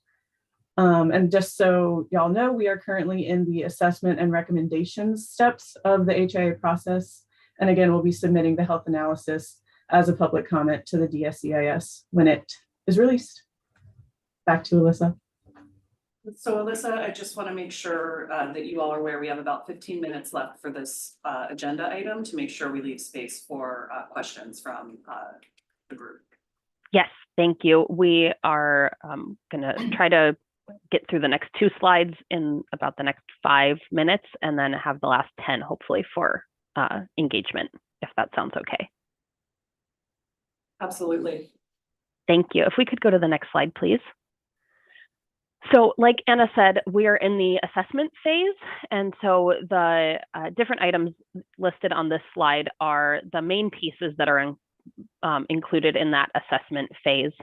And just so y'all know, we are currently in the assessment and recommendations steps of the HIA process. And again, we'll be submitting the health analysis as a public comment to the DSEIS when it is released. Back to Alyssa. So Alyssa, I just want to make sure that you all are aware we have about 15 minutes left for this agenda item to make sure we leave space for questions from the group. Yes, thank you. We are going to try to get through the next 2 slides in about the next 5 minutes and then have the last 10 hopefully for engagement, if that sounds okay. Absolutely. Thank you. If we could go to the next slide, please. So like Anna said, we are in the assessment phase. And so the different items listed on this slide are the main pieces that are included in that assessment phase.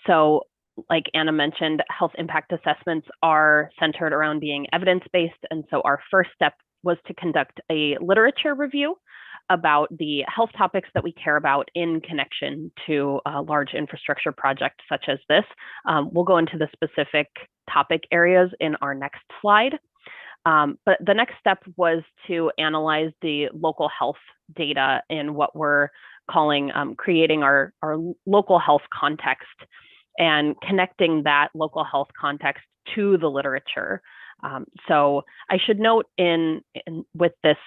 So like Anna mentioned, health impact assessments are centered around being evidence-based. And so our first step was to conduct a literature review about the health topics that we care about in connection to a large infrastructure project such as this. We'll go into the specific topic areas in our next slide. But the next step was to analyze the local health data in what we're calling creating our local health context and connecting that local health context to the literature. So I should note with this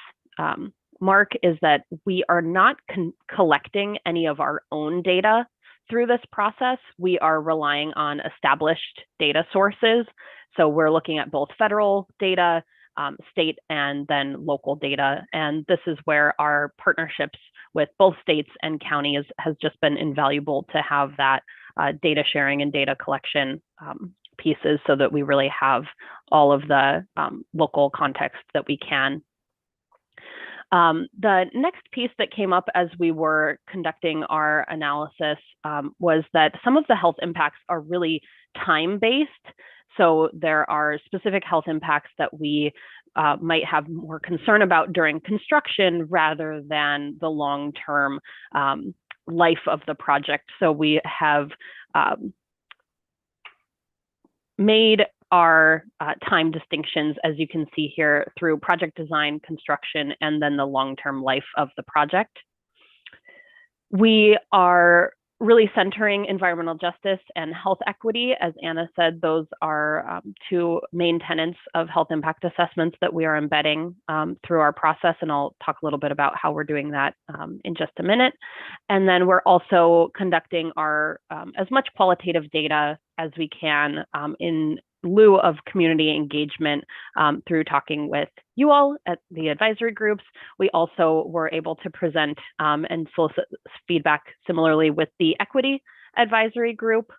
mark is that we are not collecting any of our own data through this process. We are relying on established data sources. So we're looking at both federal data, state, and then local data. And this is where our partnerships with both states and counties has just been invaluable to have that data sharing and data collection pieces so that we really have all of the local context that we can. The next piece that came up as we were conducting our analysis was that some of the health impacts are really time-based. So there are specific health impacts that we might have more concern about during construction rather than the long-term life of the project. So we have made our time distinctions, as you can see here, through project design, construction, and then the long-term life of the project. We are really centering environmental justice and health equity. As Anna said, those are two main tenets of health impact assessments that we are embedding through our process. And I'll talk a little bit about how we're doing that in just a minute. And then we're also conducting our as much qualitative data as we can in lieu of community engagement through talking with you all at the advisory groups. We also were able to present and solicit feedback similarly with the equity advisory group.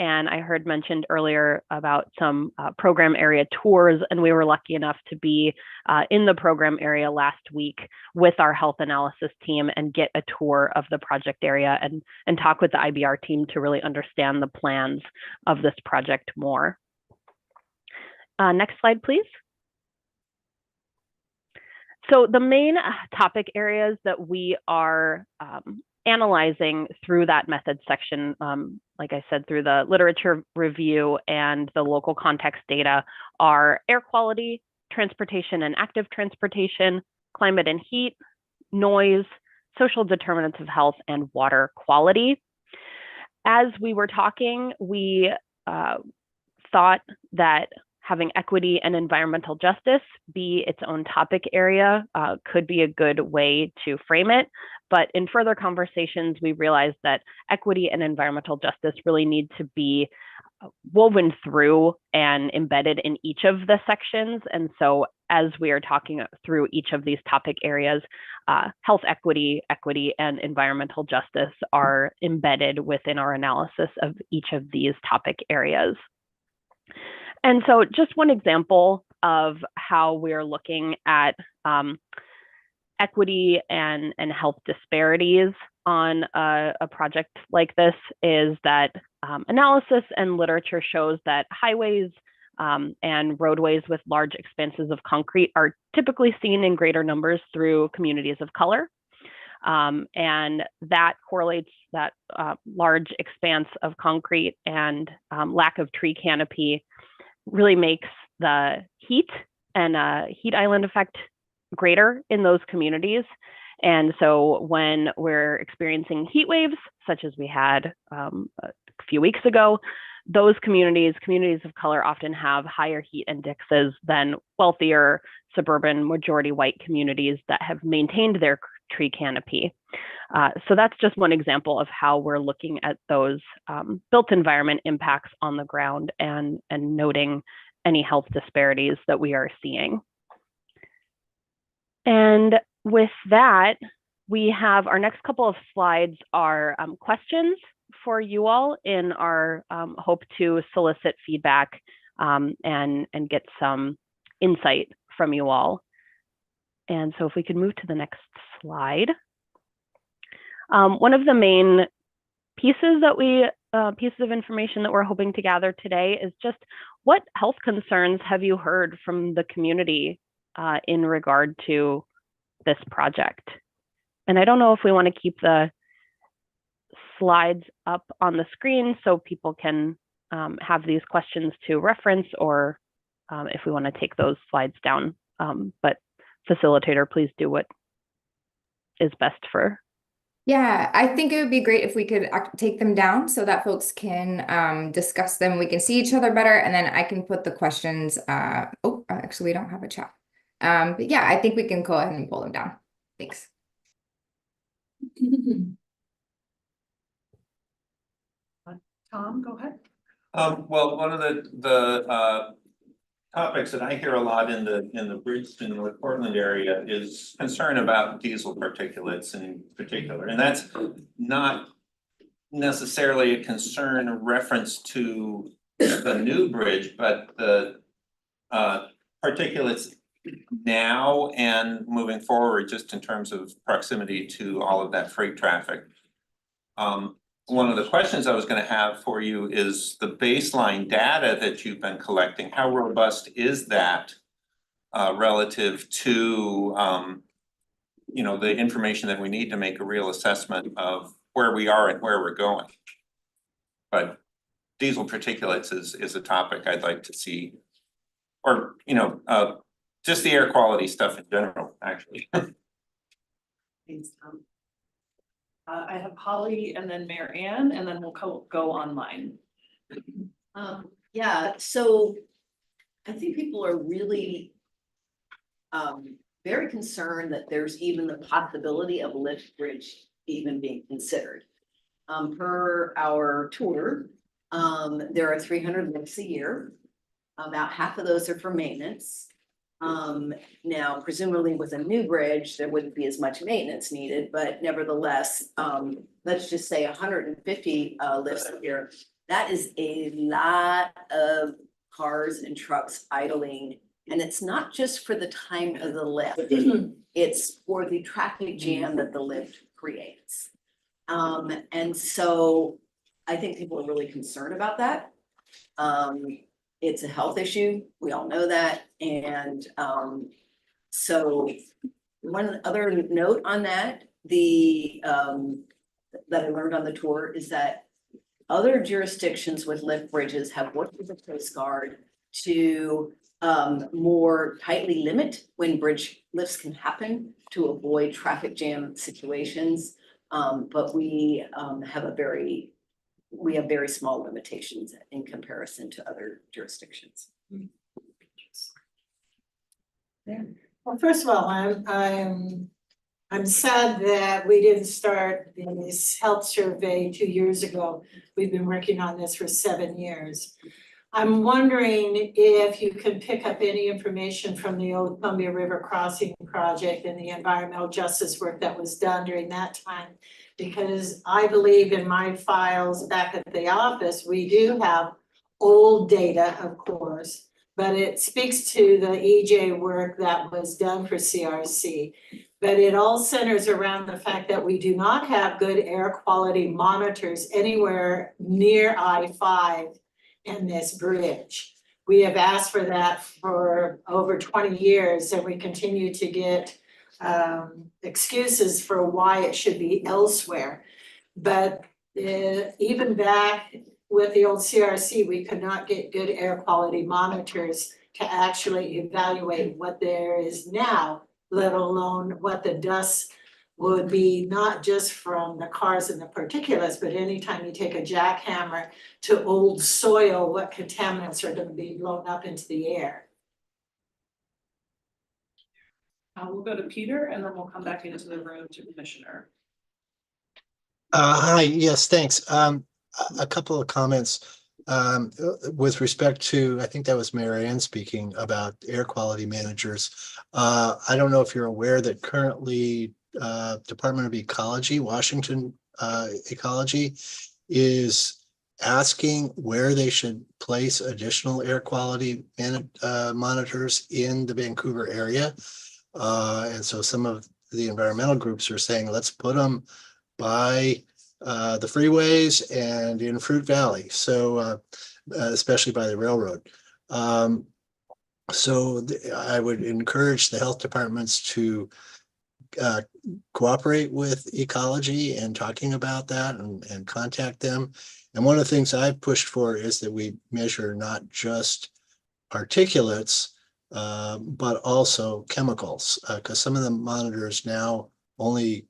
And I heard mentioned earlier about some program area tours, and we were lucky enough to be in the program area last week with our health analysis team and get a tour of the project area and talk with the IBR team to really understand the plans of this project more. Next slide, please. So the main topic areas that we are analyzing through that method section, like I said, through the literature review and the local context data, are air quality, transportation and active transportation, climate and heat, noise, social determinants of health, and water quality. As we were talking, we thought that having equity and environmental justice be its own topic area could be a good way to frame it. But in further conversations, we realized that equity and environmental justice really need to be woven through and embedded in each of the sections. And so as we are talking through each of these topic areas, health equity, equity, and environmental justice are embedded within our analysis of each of these topic areas. And so just one example of how we're looking at equity and health disparities on a project like this is that analysis and literature shows that highways and roadways with large expanses of concrete are typically seen in greater numbers through communities of color. And that correlates, that large expanse of concrete and lack of tree canopy really makes the heat and heat island effect greater in those communities. And so when we're experiencing heat waves, such as we had a few weeks ago, those communities of color often have higher heat indexes than wealthier suburban majority white communities that have maintained their tree canopy. So that's just one example of how we're looking at those built environment impacts on the ground and noting any health disparities that we are seeing. And with that, we have our next couple of slides are questions for you all in our hope to solicit feedback and get some insight from you all. And so if we could move to the next slide. One of the main pieces of information that we're hoping to gather today is just what health concerns have you heard from the community in regard to this project? And I don't know if we want to keep the slides up on the screen so people can have these questions to reference, or if we want to take those slides down. But facilitator, please do what is best for. Yeah, I think it would be great if we could take them down so that folks can discuss them. We can see each other better, and then I can put the questions. Actually, we don't have a chat. But yeah, I think we can go ahead and pull them down. Thanks. Tom, go ahead. Well, one of the topics that I hear a lot in the Bridgeton, North Portland area is concern about diesel particulates in particular, and that's not necessarily a concern in reference to the new bridge, but the particulates now and moving forward, just in terms of proximity to all of that freight traffic. One of the questions I was going to have for you is the baseline data that you've been collecting. How robust is that relative to the information that we need to make a real assessment of where we are and where we're going? But diesel particulates is a topic I'd like to see, or just the air quality stuff in general, actually. Thanks, Tom. I have Holly and then Mary Ann, and then we'll go online. Yeah, so I think people are really very concerned that there's even the possibility of lift bridge even being considered. Per our tour, there are 300 lifts a year. About half of those are for maintenance. Now presumably with a new bridge, there wouldn't be as much maintenance needed, but nevertheless, let's just say 150 lifts a year. That is a lot of cars and trucks idling. And it's not just for the time of the lift, it's for the traffic jam that the lift creates. And so I think people are really concerned about that. It's a health issue, we all know that, and so one other note on that, that I learned on the tour is that other jurisdictions with lift bridges have worked with the Coast Guard to more tightly limit when bridge lifts can happen to avoid traffic jam situations, but we have very small limitations in comparison to other jurisdictions. Yeah. Well, first of all, I'm sad that we didn't start this health survey 2 years ago. We've been working on this for 7 years. I'm wondering if you can pick up any information from the old Columbia River Crossing project and the environmental justice work that was done during that time. Because I believe in my files back at the office, we do have old data, of course, but it speaks to the EJ work that was done for CRC. But it all centers around the fact that we do not have good air quality monitors anywhere near I-5 and this bridge. We have asked for that for over 20 years and we continue to get excuses for why it should be elsewhere. But even back with the old CRC, we could not get good air quality monitors to actually evaluate what there is now, let alone what the dust would be, not just from the cars and the particulates, but anytime you take a jackhammer to old soil, what contaminants are going to be blown up into the air. We'll go to Peter and then we'll come back into the room to Commissioner. Hi, yes, thanks. A couple of comments with respect to, I think that was Mary Ann speaking about air quality managers. I don't know if you're aware that currently Department of Ecology, Washington Ecology, is asking where they should place additional air quality monitors in the Vancouver area. And so some of the environmental groups are saying, let's put them by the freeways and in Fruit Valley. So especially by the railroad. So I would encourage the health departments to cooperate with ecology and talking about that and contact them. And one of the things I've pushed for is that we measure not just particulates, but also chemicals, because some of the monitors now only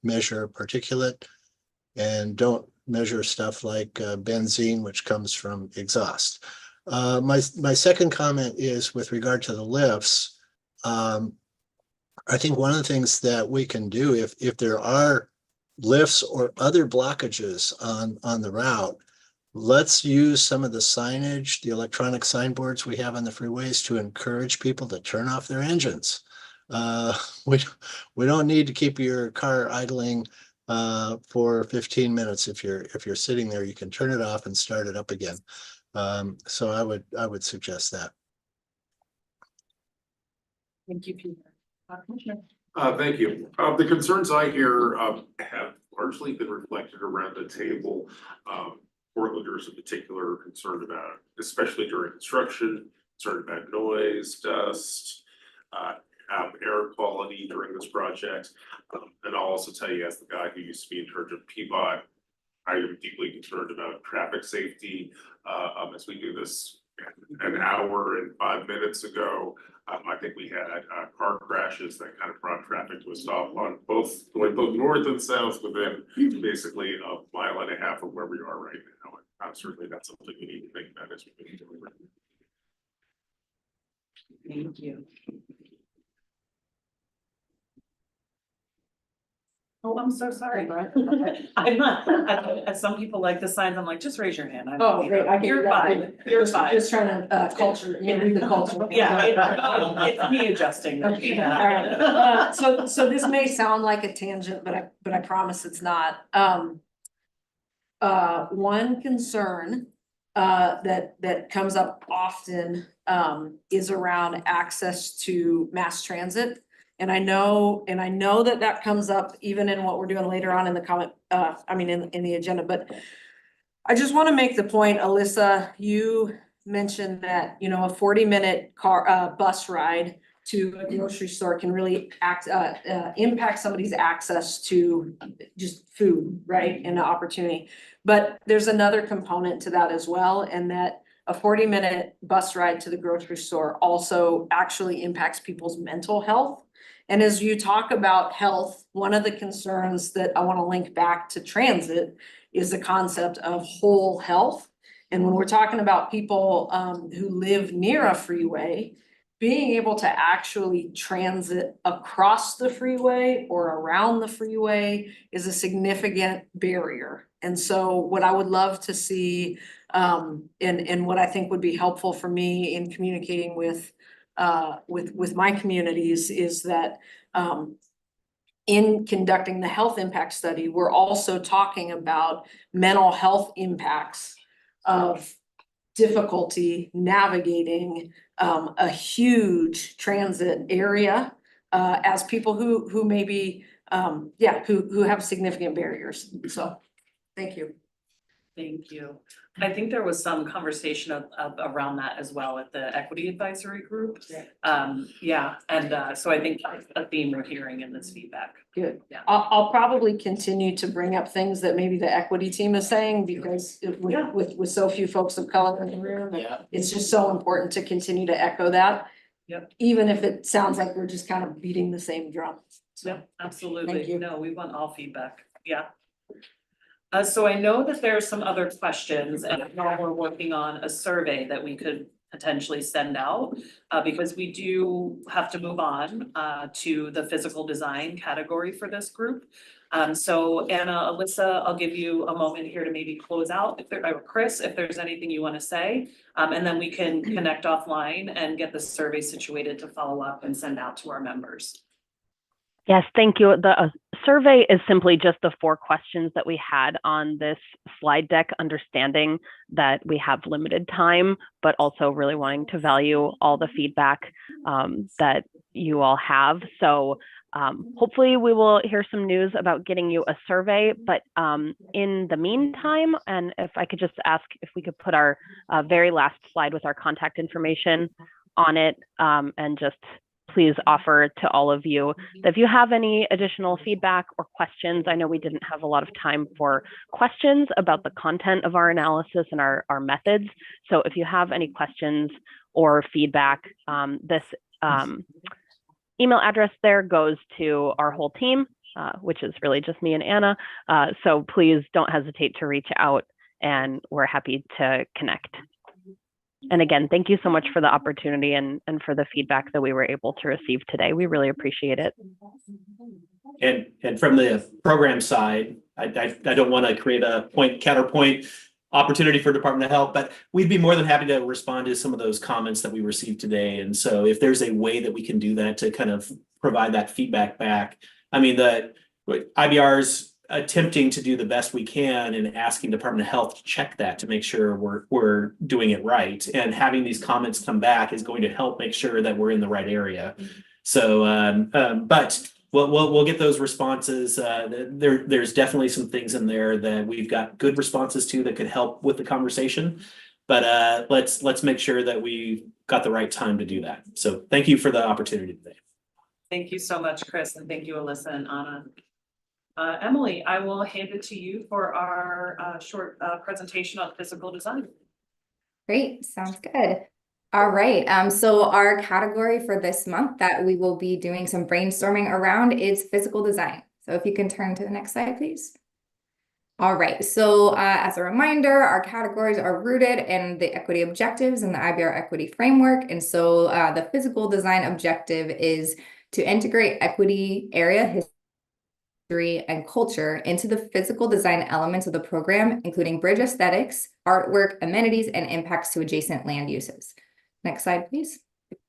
measure particulate and don't measure stuff like benzene, which comes from exhaust. My second comment is with regard to the lifts. I think one of the things that we can do if there are lifts or other blockages on the route, let's use some of the signage, the electronic signboards we have on the freeways to encourage people to turn off their engines. We don't need to keep your car idling for 15 minutes. If you're sitting there, you can turn it off and start it up again. So I would suggest that. Thank you, Peter. Commissioner. Thank you. The concerns I hear have largely been reflected around the table. Portlanders in particular are concerned about, especially during construction, concerned about noise, dust, air quality during this project. And I'll also tell you, as the guy who used to be in charge of PBOT, I am deeply concerned about traffic safety. As we do this an hour and 5 minutes ago, I think we had car crashes that kind of brought traffic to a stop on going both north and south within basically a mile and a half of where we are right now. And certainly that's something we need to think about as we move forward. Thank you. Oh, I'm so sorry. I'm not, as some people like the signs, I'm like, just raise your hand. Oh, great, I can do You're that. fine, you're fine. Just trying to culture, read the culture. Yeah, it's me adjusting. Okay, all right. So this may sound like a tangent, but I promise it's not. One concern that comes up often is around access to mass transit. And I know that comes up even in what we're doing later on in the comment, in the agenda, but I just want to make the point, Alyssa, you mentioned that, a 40-minute bus ride to a grocery store can really impact somebody's access to just food, right, and the opportunity. But there's another component to that as well, and that a 40-minute bus ride to the grocery store also actually impacts people's mental health. And as you talk about health, one of the concerns that I want to link back to transit is the concept of whole health. And when we're talking about people who live near a freeway, being able to actually transit across the freeway or around the freeway is a significant barrier. And so what I would love to see, and what I think would be helpful for me in communicating with my communities is that in conducting the health impact study, we're also talking about mental health impacts of difficulty navigating a huge transit area as people who maybe who have significant barriers. So thank you. Thank you. I think there was some conversation around that as well at the equity advisory group. So I think that's a theme we're hearing in this feedback. Good. Yeah. I'll probably continue to bring up things that maybe the equity team is saying because with so few folks of color in the room, it's just so important to continue to echo that. Yep. Even if it sounds like we're just kind of beating the same drum. So, yep, absolutely. Thank you. No, we want all feedback. Yeah. So I know that there are some other questions and now we're working on a survey that we could potentially send out because we do have to move on to the physical design category for this group. So Anna, Alyssa, I'll give you a moment here to maybe close out or Chris, if there's anything you want to say, and then we can connect offline and get the survey situated to follow up and send out to our members. Yes, thank you. The survey is simply just the 4 questions that we had on this slide deck, understanding that we have limited time, but also really wanting to value all the feedback that you all have. So hopefully we will hear some news about getting you a survey, but in the meantime, and if I could just ask if we could put our very last slide with our contact information on it and just please offer to all of you that if you have any additional feedback or questions, I know we didn't have a lot of time for questions about the content of our analysis and our methods. So if you have any questions or feedback, this email address there goes to our whole team, which is really just me and Anna. So please don't hesitate to reach out and we're happy to connect. And again, thank you so much for the opportunity and for the feedback that we were able to receive today. We really appreciate it. And from the program side, I don't want to create a counterpoint opportunity for Department of Health, but we'd be more than happy to respond to some of those comments that we received today. And so if there's a way that we can do that to kind of provide that feedback back, I mean, the IBR's attempting to do the best we can and asking Department of Health to check that to make sure we're doing it right. And having these comments come back is going to help make sure that we're in the right area. So, but we'll get those responses. There's definitely some things in there that we've got good responses to that could help with the conversation. But let's make sure that we got the right time to do that. So thank you for the opportunity today. Thank you so much, Chris, and thank you, Alyssa and Anna. Emily, I will hand it to you for our short presentation on physical design. Great, sounds good. All right, so our category for this month that we will be doing some brainstorming around is physical design. So if you can turn to the next slide, please. All right, so as a reminder, our categories are rooted in the equity objectives and the IBR equity framework. And so the physical design objective is to integrate equity, area, history, and culture into the physical design elements of the program, including bridge aesthetics, artwork, amenities, and impacts to adjacent land uses. Next slide, please.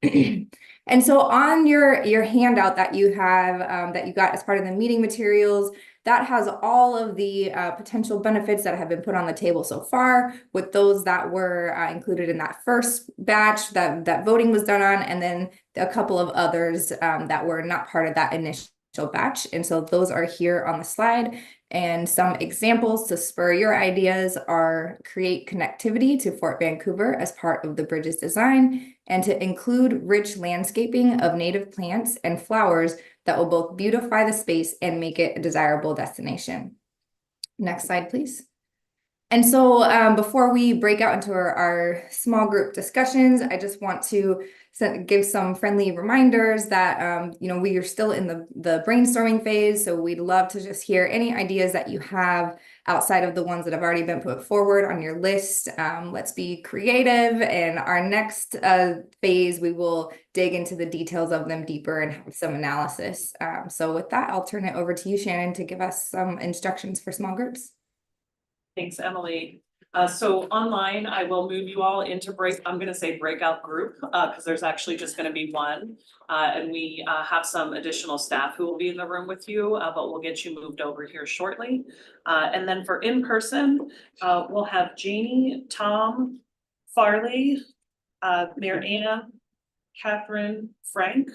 And so on your handout that you have, that you got as part of the meeting materials, that has all of the potential benefits that have been put on the table so far, with those that were included in that first batch that voting was done on, and then a couple of others that were not part of that initial batch. And so those are here on the slide. And some examples to spur your ideas are create connectivity to Fort Vancouver as part of the bridge's design, and to include rich landscaping of native plants and flowers that will both beautify the space and make it a desirable destination. Next slide, please. And so before we break out into our small group discussions, I just want to give some friendly reminders that we are still in the brainstorming phase. So we'd love to just hear any ideas that you have outside of the ones that have already been put forward on your list. Let's be creative. And our next phase, we will dig into the details of them deeper and have some analysis. So with that, I'll turn it over to you, Shannon, to give us some instructions for small groups. Thanks, Emily. So online, I will move you all into I'm gonna say breakout group, because there's actually just gonna be one. And we have some additional staff who will be in the room with you, but we'll get you moved over here shortly. And then for in-person, we'll have Janie, Tom, Farley, Mary Ann, Catherine, Frank,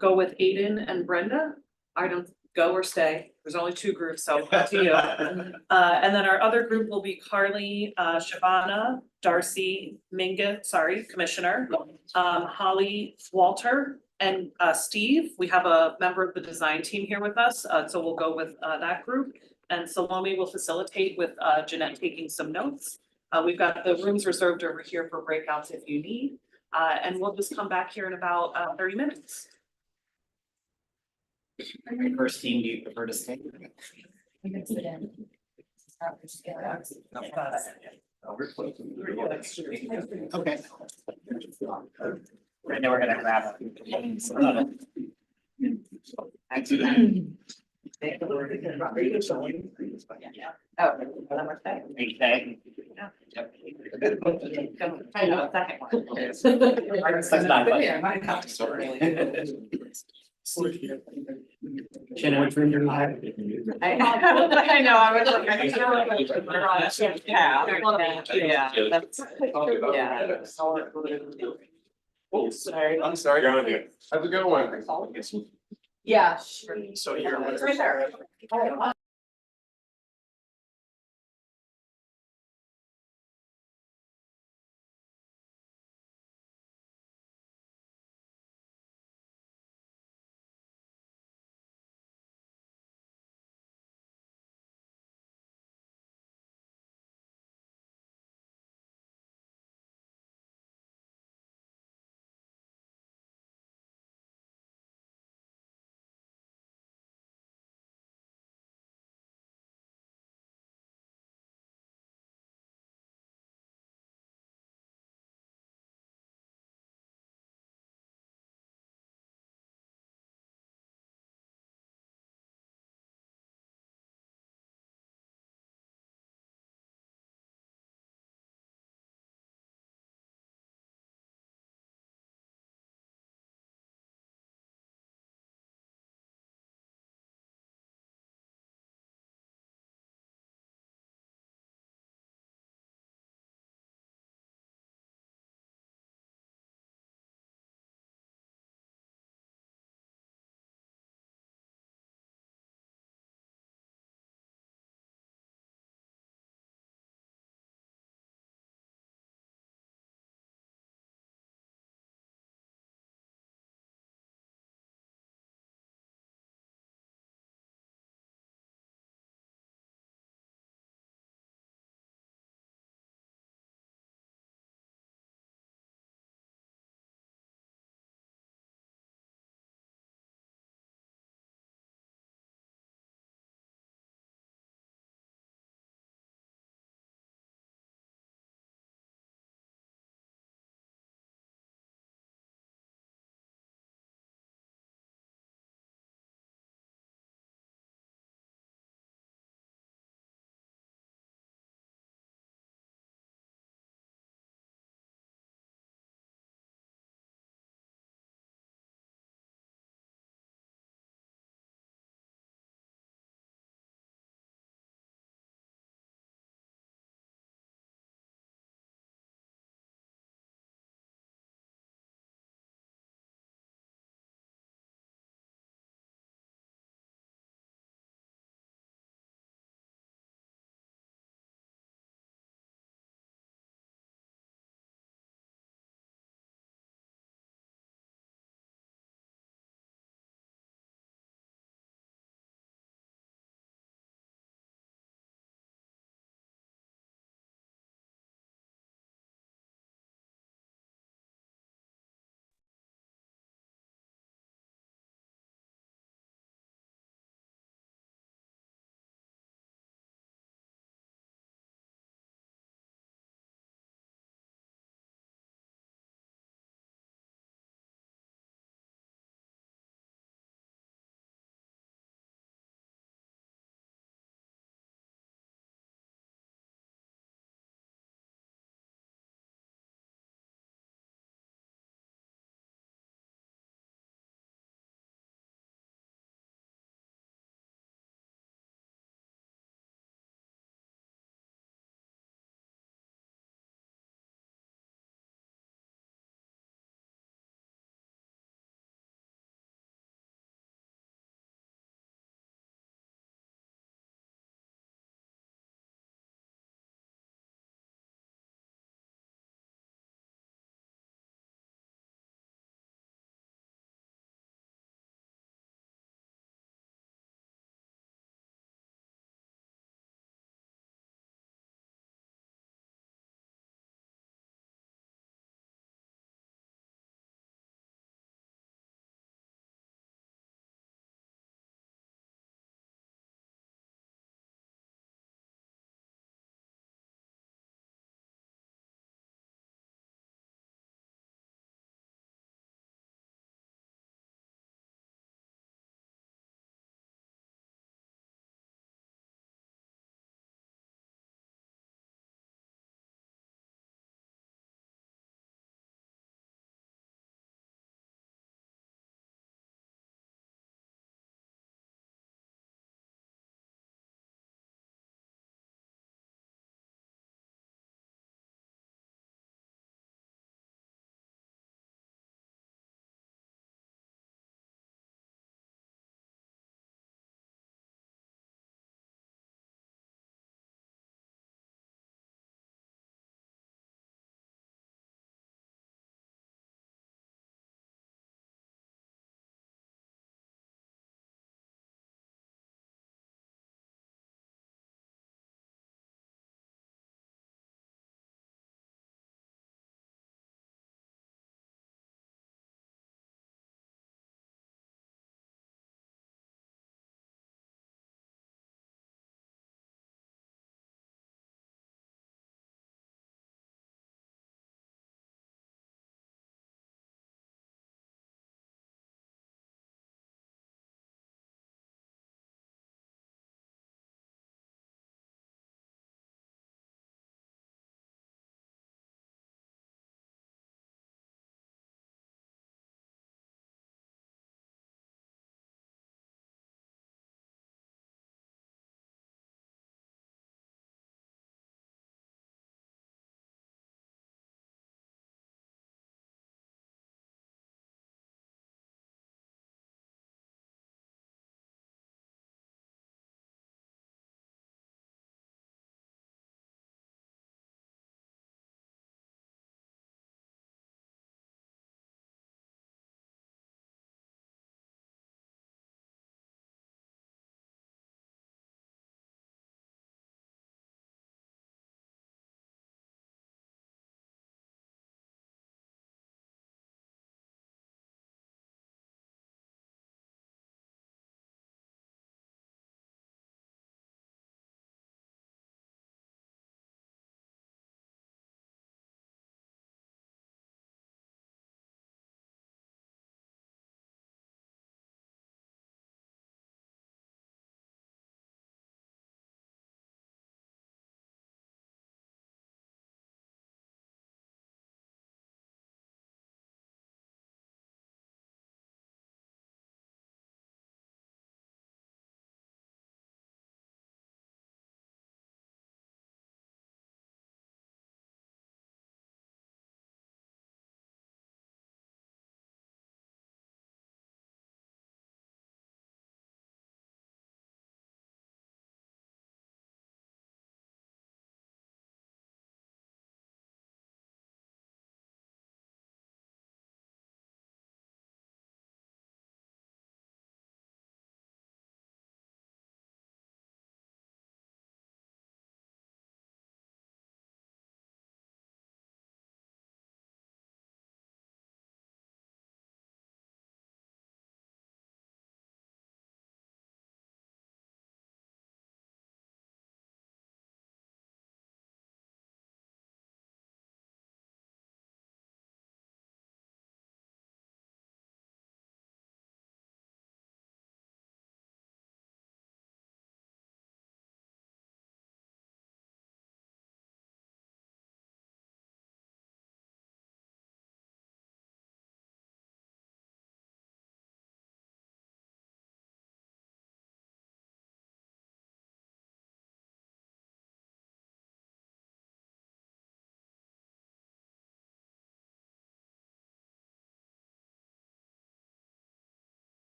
go with Aiden and Brenda. I don't go or stay. There's only two groups, so up to you. And then our other group will be Carly, Shabana, Darcy, Commissioner, Holly, Walter, and Steve. We have a member of the design team here with us, so we'll go with that group. And Salome will facilitate with Jeanette taking some notes. We've got the rooms reserved over here for breakouts if you need. And we'll just come back here in about 30 minutes. First team, do you prefer to stay? You can sit in. Okay. Right now we're gonna grab a. Oh, one more thing. Okay. I know, second one. That's not Sorry. Shannon, which room do you have? I know, I was like, I feel like we're on a shift now. Yeah, that's, yeah. Oh, sorry. I'm sorry. How's it going? Yeah. So you're. It's right there.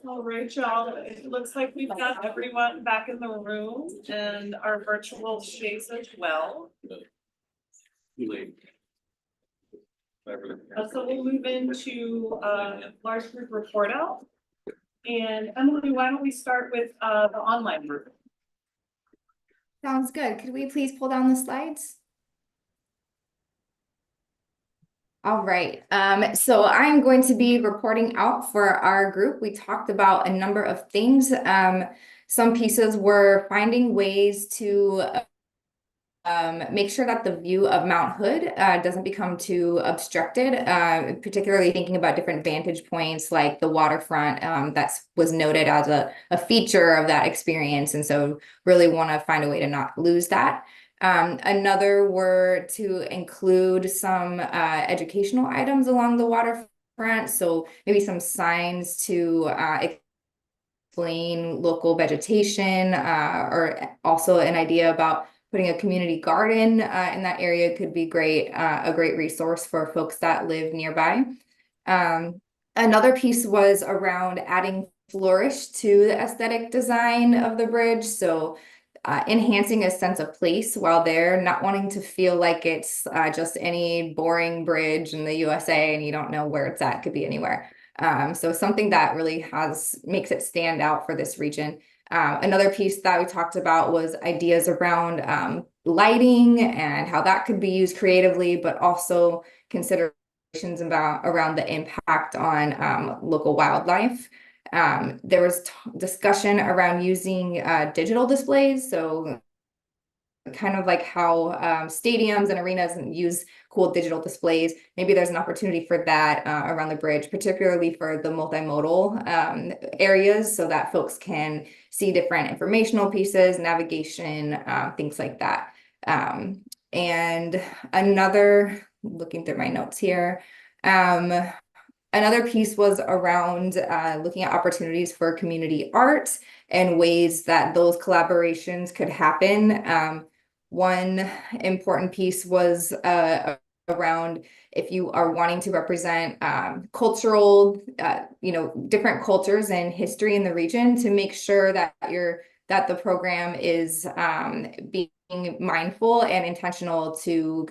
All right, y'all, it looks like we've got everyone back in the room and our virtual shays as well. So we'll move into large group report out. And Emily, why don't we start with the online group? Sounds good. Could we please pull down the slides? All right, so I'm going to be reporting out for our group. We talked about a number of things. Some pieces were finding ways to make sure that the view of Mount Hood doesn't become too obstructed, particularly thinking about different vantage points like the waterfront that was noted as a feature of that experience. And so really want to find a way to not lose that. Another were to include some educational items along the waterfront. So maybe some signs to explain local vegetation or also an idea about putting a community garden in that area could be great, a great resource for folks that live nearby. Another piece was around adding flourish to the aesthetic design of the bridge. So enhancing a sense of place while there, not wanting to feel like it's just any boring bridge in the USA and you don't know where it's at, could be anywhere. So something that really makes it stand out for this region. Another piece that we talked about was ideas around lighting and how that could be used creatively, but also considerations around the impact on local wildlife. There was discussion around using digital displays, so kind of like how stadiums and arenas use cool digital displays. Maybe there's an opportunity for that around the bridge, particularly for the multimodal areas, so that folks can see different informational pieces, navigation, things like that. And another, looking through my notes here, another piece was around looking at opportunities for community art and ways that those collaborations could happen. One important piece was around if you are wanting to represent cultural, different cultures and history in the region, to make sure that the program is being mindful and intentional to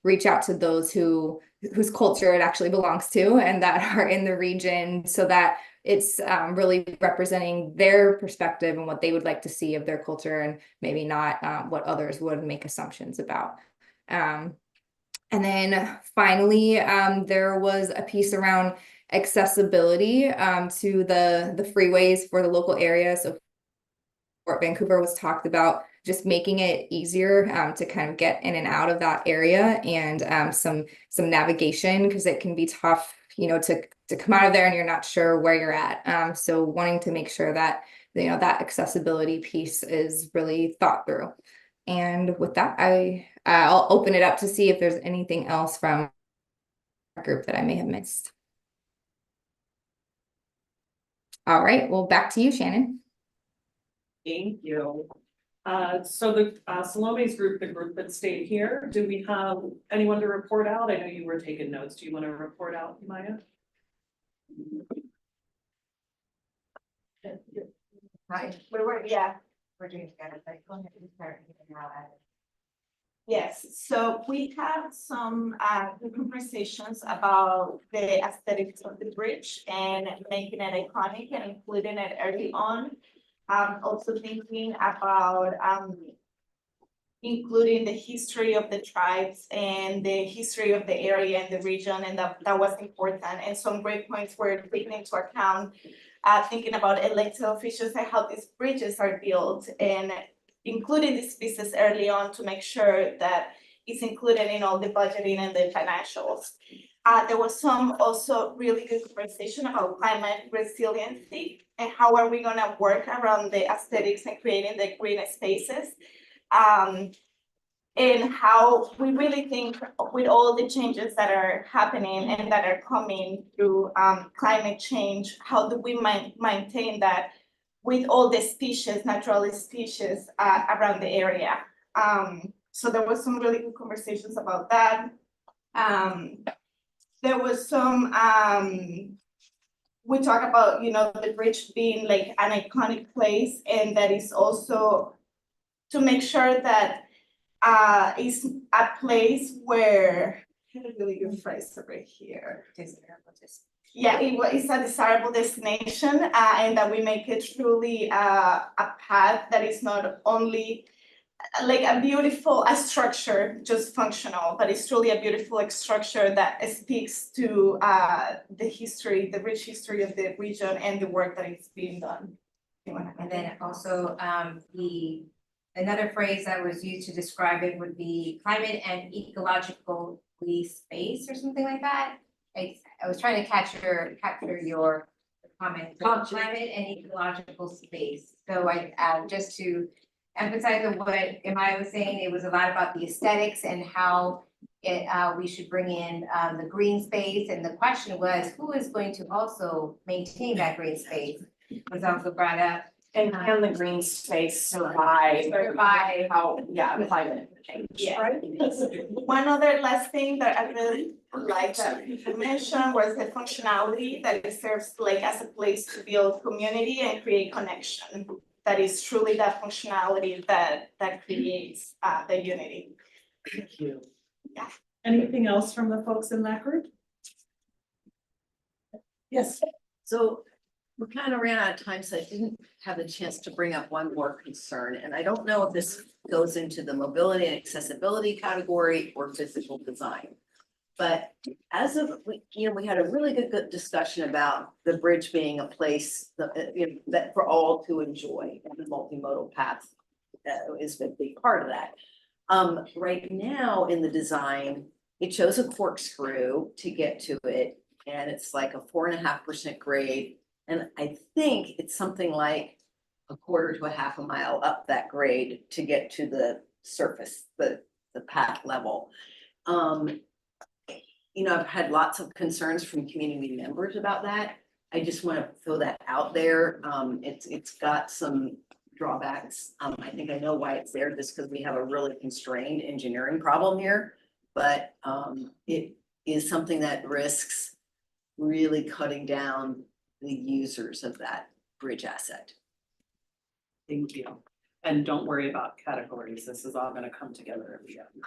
reach out to those whose culture it actually belongs to and that are in the region, so that it's really representing their perspective and what they would like to see of their culture, and maybe not what others would make assumptions about. And then finally, there was a piece around accessibility to the freeways for the local area. So Fort Vancouver was talked about just making it easier to kind of get in and out of that area, and some navigation, because it can be tough, to come out of there and you're not sure where you're at. So wanting to make sure that that accessibility piece is really thought through. And with that, I'll open it up to see if there's anything else from our group that I may have missed. All right, well, back to you, Shannon. Thank you. So the Salome's group, the group that stayed here, do we have anyone to report out? I know you were taking notes. Do you want to report out, Maya? Hi, we're doing together. Go ahead and start. Yes, so we have some good conversations about the aesthetics of the bridge and making it iconic and including it early on. Also thinking about including the history of the tribes and the history of the area and the region, and that was important. And some great points were taken into account, thinking about elected officials and how these bridges are built, and including these pieces early on to make sure that it's included in all the budgeting and the financials. There was some also really good conversation about climate resiliency and how are we gonna work around the aesthetics and creating the green spaces. And how we really think with all the changes that are happening and that are coming through climate change, how do we maintain that with all the species, natural species around the area. So there was some really good conversations about that. There was some we talk about, the bridge being like an iconic place, and that is also to make sure that it's a place where, I had a really good phrase over here. Yeah, it's a desirable destination, and that we make it truly a path that is not only like a structure, just functional, but it's truly a beautiful structure that speaks to the history, the rich history of the region and the work that is being done. And then also another phrase that was used to describe it would be climate and ecologically space or something like that. I was trying to capture your comment, climate and ecological space. So I just to emphasize on what Imai was saying, it was a lot about the aesthetics and how we should bring in the green space. And the question was, who is going to also maintain that green space? Was also brought up. And can the green space survive how, climate change, right? One other last thing that I really like that you mentioned was the functionality that it serves like as a place to build community and create connection. That is truly that functionality that creates the unity. Thank you. Yeah. Anything else from the folks in that group? Yes. So we kind of ran out of time, so I didn't have the chance to bring up one more concern. And I don't know if this goes into the mobility and accessibility category or physical design. But as of, we had a really good discussion about the bridge being a place that for all to enjoy, and the multimodal path is a big part of that. Right now in the design, it shows a corkscrew to get to it, and it's like a 4.5% grade. And I think it's something like 1/4 to 1/2 mile up that grade to get to the surface, the path level. I've had lots of concerns from community members about that. I just want to throw that out there. It's got some drawbacks. I think I know why it's there, just because we have a really constrained engineering problem here. But it is something that risks really cutting down the users of that bridge asset. Thank you. And don't worry about categories. This is all gonna come together.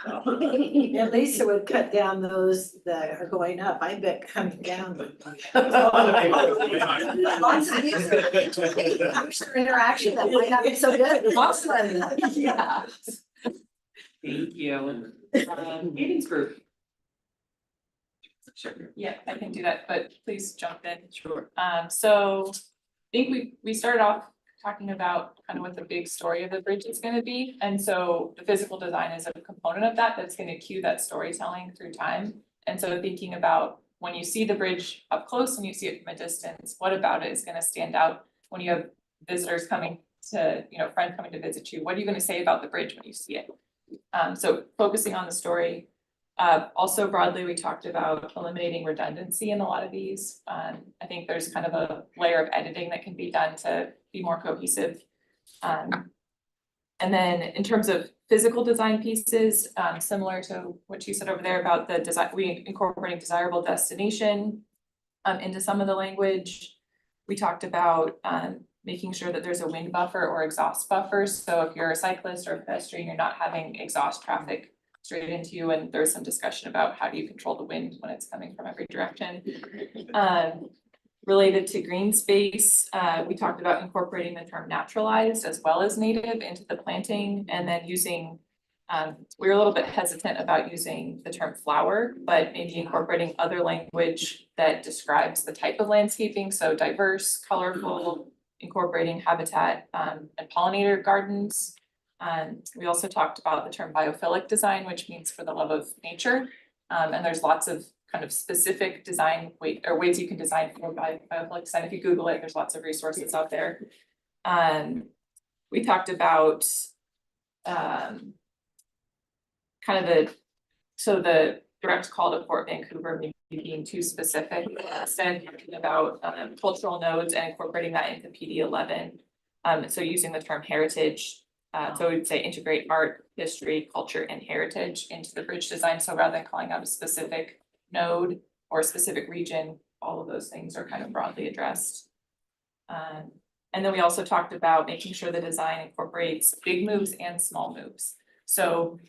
At least it would cut down those that are going up. I bet coming down. Lots of user interaction that might not be so good. Yeah. Thank you. Meetings group. Sure. Yeah, I can do that, but please jump in. Sure. So I think we started off talking about kind of what the big story of the bridge is going to be. And so the physical design is a component of that that's going to cue that storytelling through time. And so thinking about when you see the bridge up close and you see it from a distance, what about it is going to stand out when you have visitors coming to, friends coming to visit you? What are you going to say about the bridge when you see it? So focusing on the story. Also broadly, we talked about eliminating redundancy in a lot of these. I think there's kind of a layer of editing that can be done to be more cohesive. And then in terms of physical design pieces, similar to what you said over there about the design, we incorporating desirable destination into some of the language. We talked about making sure that there's a wind buffer or exhaust buffer. So if you're a cyclist or a pedestrian, you're not having exhaust traffic straight into you, and there's some discussion about how do you control the wind when it's coming from every direction. Related to green space, we talked about incorporating the term naturalized as well as native into the planting, and then using, we were a little bit hesitant about using the term flower, but maybe incorporating other language that describes the type of landscaping, so diverse, colorful, incorporating habitat and pollinator gardens. We also talked about the term biophilic design, which means for the love of nature. And there's lots of kind of specific design ways you can design for biophilic design. If you Google it, there's lots of resources out there. We talked about kind of the direct call to Port Vancouver maybe being too specific. Instead, talking about cultural nodes and incorporating that into PD11. So using the term heritage. So we'd say integrate art, history, culture, and heritage into the bridge design. So rather than calling out a specific node or a specific region, all of those things are kind of broadly addressed. And then we also talked about making sure the design incorporates big moves and small moves. So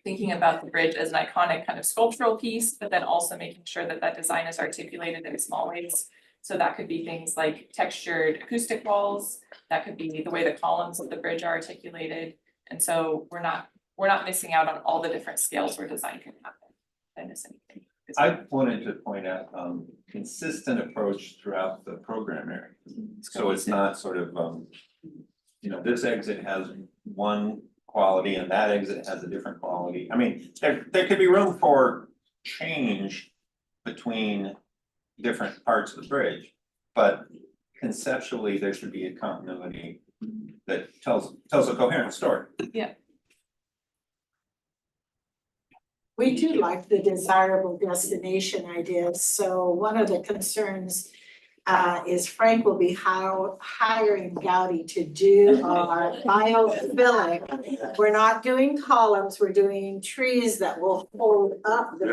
thinking about the bridge as an iconic kind of sculptural piece, but then also making sure that that design is articulated in small ways. So that could be things like textured acoustic walls, that could be the way the columns of the bridge are articulated. And so we're not missing out on all the different scales where design can happen. Did I miss anything? I wanted to point out, consistent approach throughout the program area. So it's not sort of, you know, this exit has one quality and that exit has a different quality. I mean, there could be room for change between different parts of the bridge, but conceptually, there should be a continuity that tells a coherent story. Yeah. We do like the desirable destination ideas, so one of the concerns is Frank will be hiring Gowdy to do our biofilling. We're not doing columns, we're doing trees that will hold up the.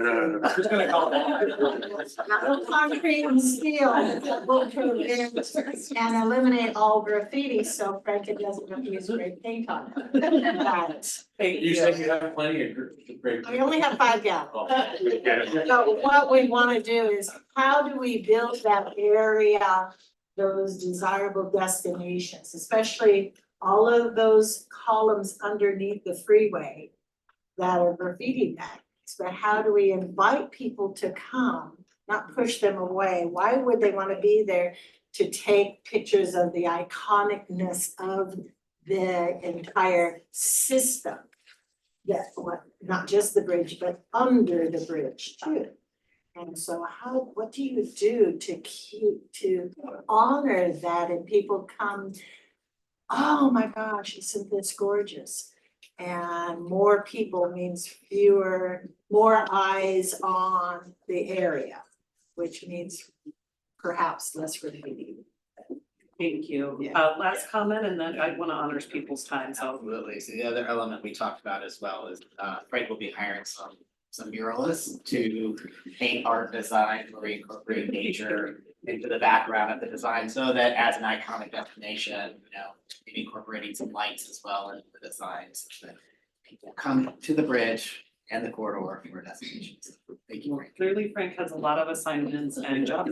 Who's gonna call that? Not concrete and steel, that will prove it and eliminate all graffiti, so Frank doesn't have to use spray paint on it. You said you have plenty of great. We only have 5 gallons. Oh. So what we wanna do is, how do we build that area, those desirable destinations, especially all of those columns underneath the freeway that are graffiti magnets, but how do we invite people to come, not push them away? Why would they wanna be there to take pictures of the iconicness of the entire system? Yes, not just the bridge, but under the bridge too. And so what do you do to honor that and people come, oh my gosh, isn't this gorgeous? And more people means more eyes on the area, which means perhaps less graffiti. Thank you. Last comment, and then I want to honor people's time, so. Absolutely. So the other element we talked about as well is Frank will be hiring some muralists to paint art design where we incorporate nature into the background of the design, so that as an iconic destination, you know, maybe incorporating some lights as well into the designs, so that people come to the bridge and the corridor for destinations. Thank you. Clearly Frank has a lot of assignments and job.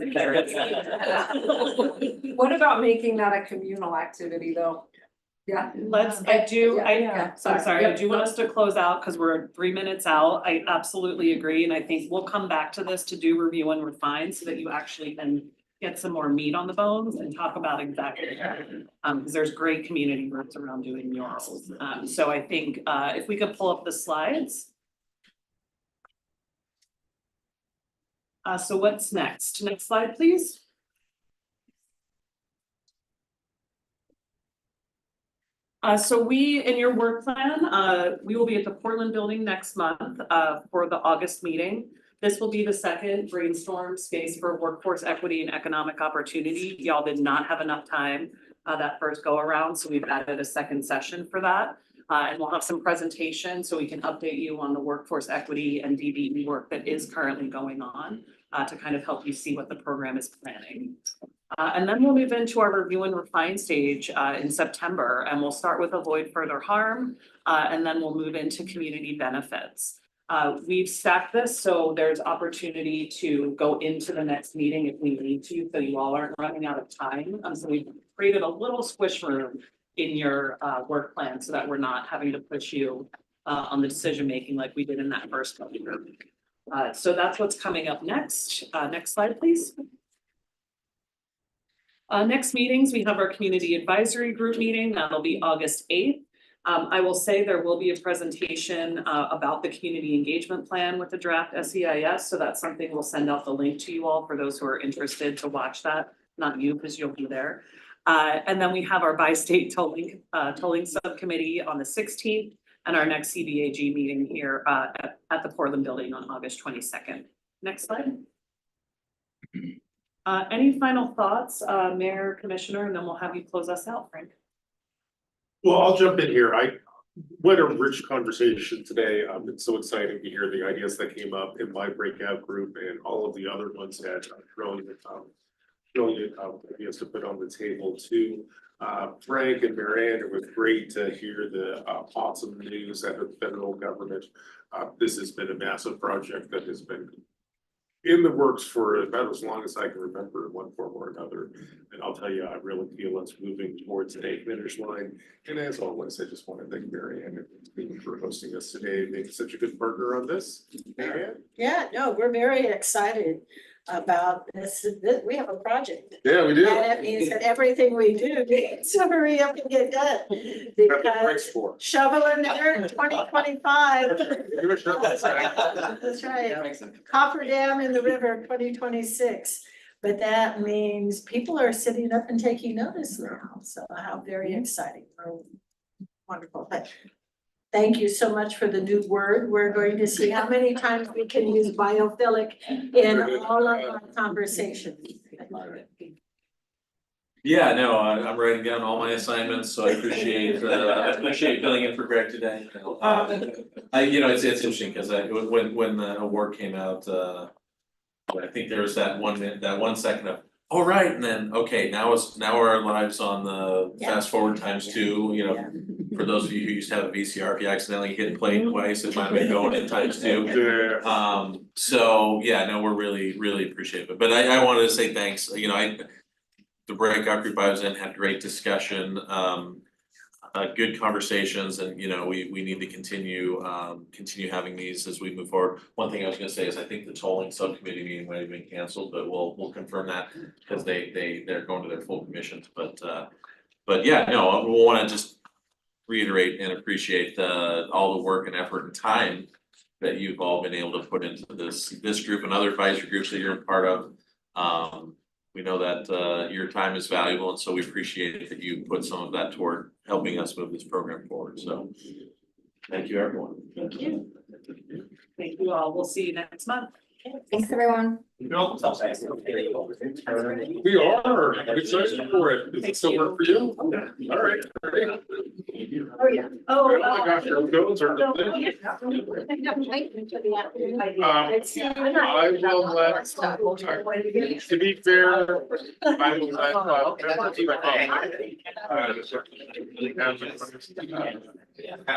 What about making that a communal activity though? Yeah. I'm sorry, I do want us to close out because we're 3 minutes out. I absolutely agree. And I think we'll come back to this to do review and refine so that you actually can get some more meat on the bones and talk about exactly that. Because there's great community groups around doing murals. So I think if we could pull up the slides. So what's next? Next slide, please. So in your work plan, we will be at the Portland building next month for the August meeting. This will be the second brainstorm space for workforce equity and economic opportunity. Y'all did not have enough time that first go around, so we've added a second session for that. And we'll have some presentations so we can update you on the workforce equity and DBE work that is currently going on to kind of help you see what the program is planning. And then we'll move into our review and refine stage in September, and we'll start with avoid further harm, and then we'll move into community benefits. We've stacked this so there's opportunity to go into the next meeting if we need to, so you all aren't running out of time. So we've created a little squish room in your work plan so that we're not having to push you on the decision making like we did in that first group. So that's what's coming up next. Next slide, please. Next meetings, we have our community advisory group meeting. That'll be August 8th. I will say there will be a presentation about the community engagement plan with the draft SEIS. So that's something we'll send out the link to you all for those who are interested to watch that. Not you, because you'll be there. And then we have our bi-state tolling subcommittee on the 16th and our next CBAG meeting here at the Portland building on August 22nd. Next slide. Any final thoughts, Mayor, Commissioner, and then we'll have you close us out, Frank. Well, I'll jump in here. what a rich conversation today. It's so exciting to hear the ideas that came up in my breakout group and all of the other ones that brilliant ideas to put on the table too. Frank and Marianne, it was great to hear the awesome news at the federal government. This has been a massive project that has been in the works for about as long as I can remember in one form or another. And I'll tell you, I really feel it's moving towards a finish line. And as always, I just want to thank Marianne and Stephen for hosting us today, being such a good partner on this. Marianne? Yeah, no, we're very excited about this. We have a project. Yeah, we do. And it means that everything we do needs to hurry up and get done. Because shovel in the dirt 2025. That's right. Copper Dam in the river 2026. But that means people are sitting up and taking notice now. So how very exciting. Wonderful. But thank you so much for the new word. We're going to see how many times we can use biophilic in all of our conversations. Yeah, no, I'm writing down all my assignments, so I appreciate filling in for Greg today. It's interesting because when the award came out, I think there was that 1 minute, that 1 second of, all right, and then, okay, now our lives on the fast forward ×2, for those of you who used to have a VCR, if you accidentally hit play twice, it might have been going in ×2. So yeah, no, we're really appreciative. But I wanted to say thanks, the breakout group I was in had great discussion, good conversations, and we need to continue having these as we move forward. One thing I was gonna say is I think the tolling subcommittee meeting might have been canceled, but we'll confirm that because they're going to their full commissions. But yeah, no, we want to just reiterate and appreciate all the work and effort and time that you've all been able to put into this group and other advisory groups that you're a part of. We know that your time is valuable, and so we appreciate that you put some of that toward helping us move this program forward. So thank you, everyone. Thank you. Thank you all. We'll see you next month. Thanks, everyone. We are, I'm excited for it. Does it still work for you? All right. Oh, yeah. Oh my gosh, your notes are. I will let, to be fair, I will let.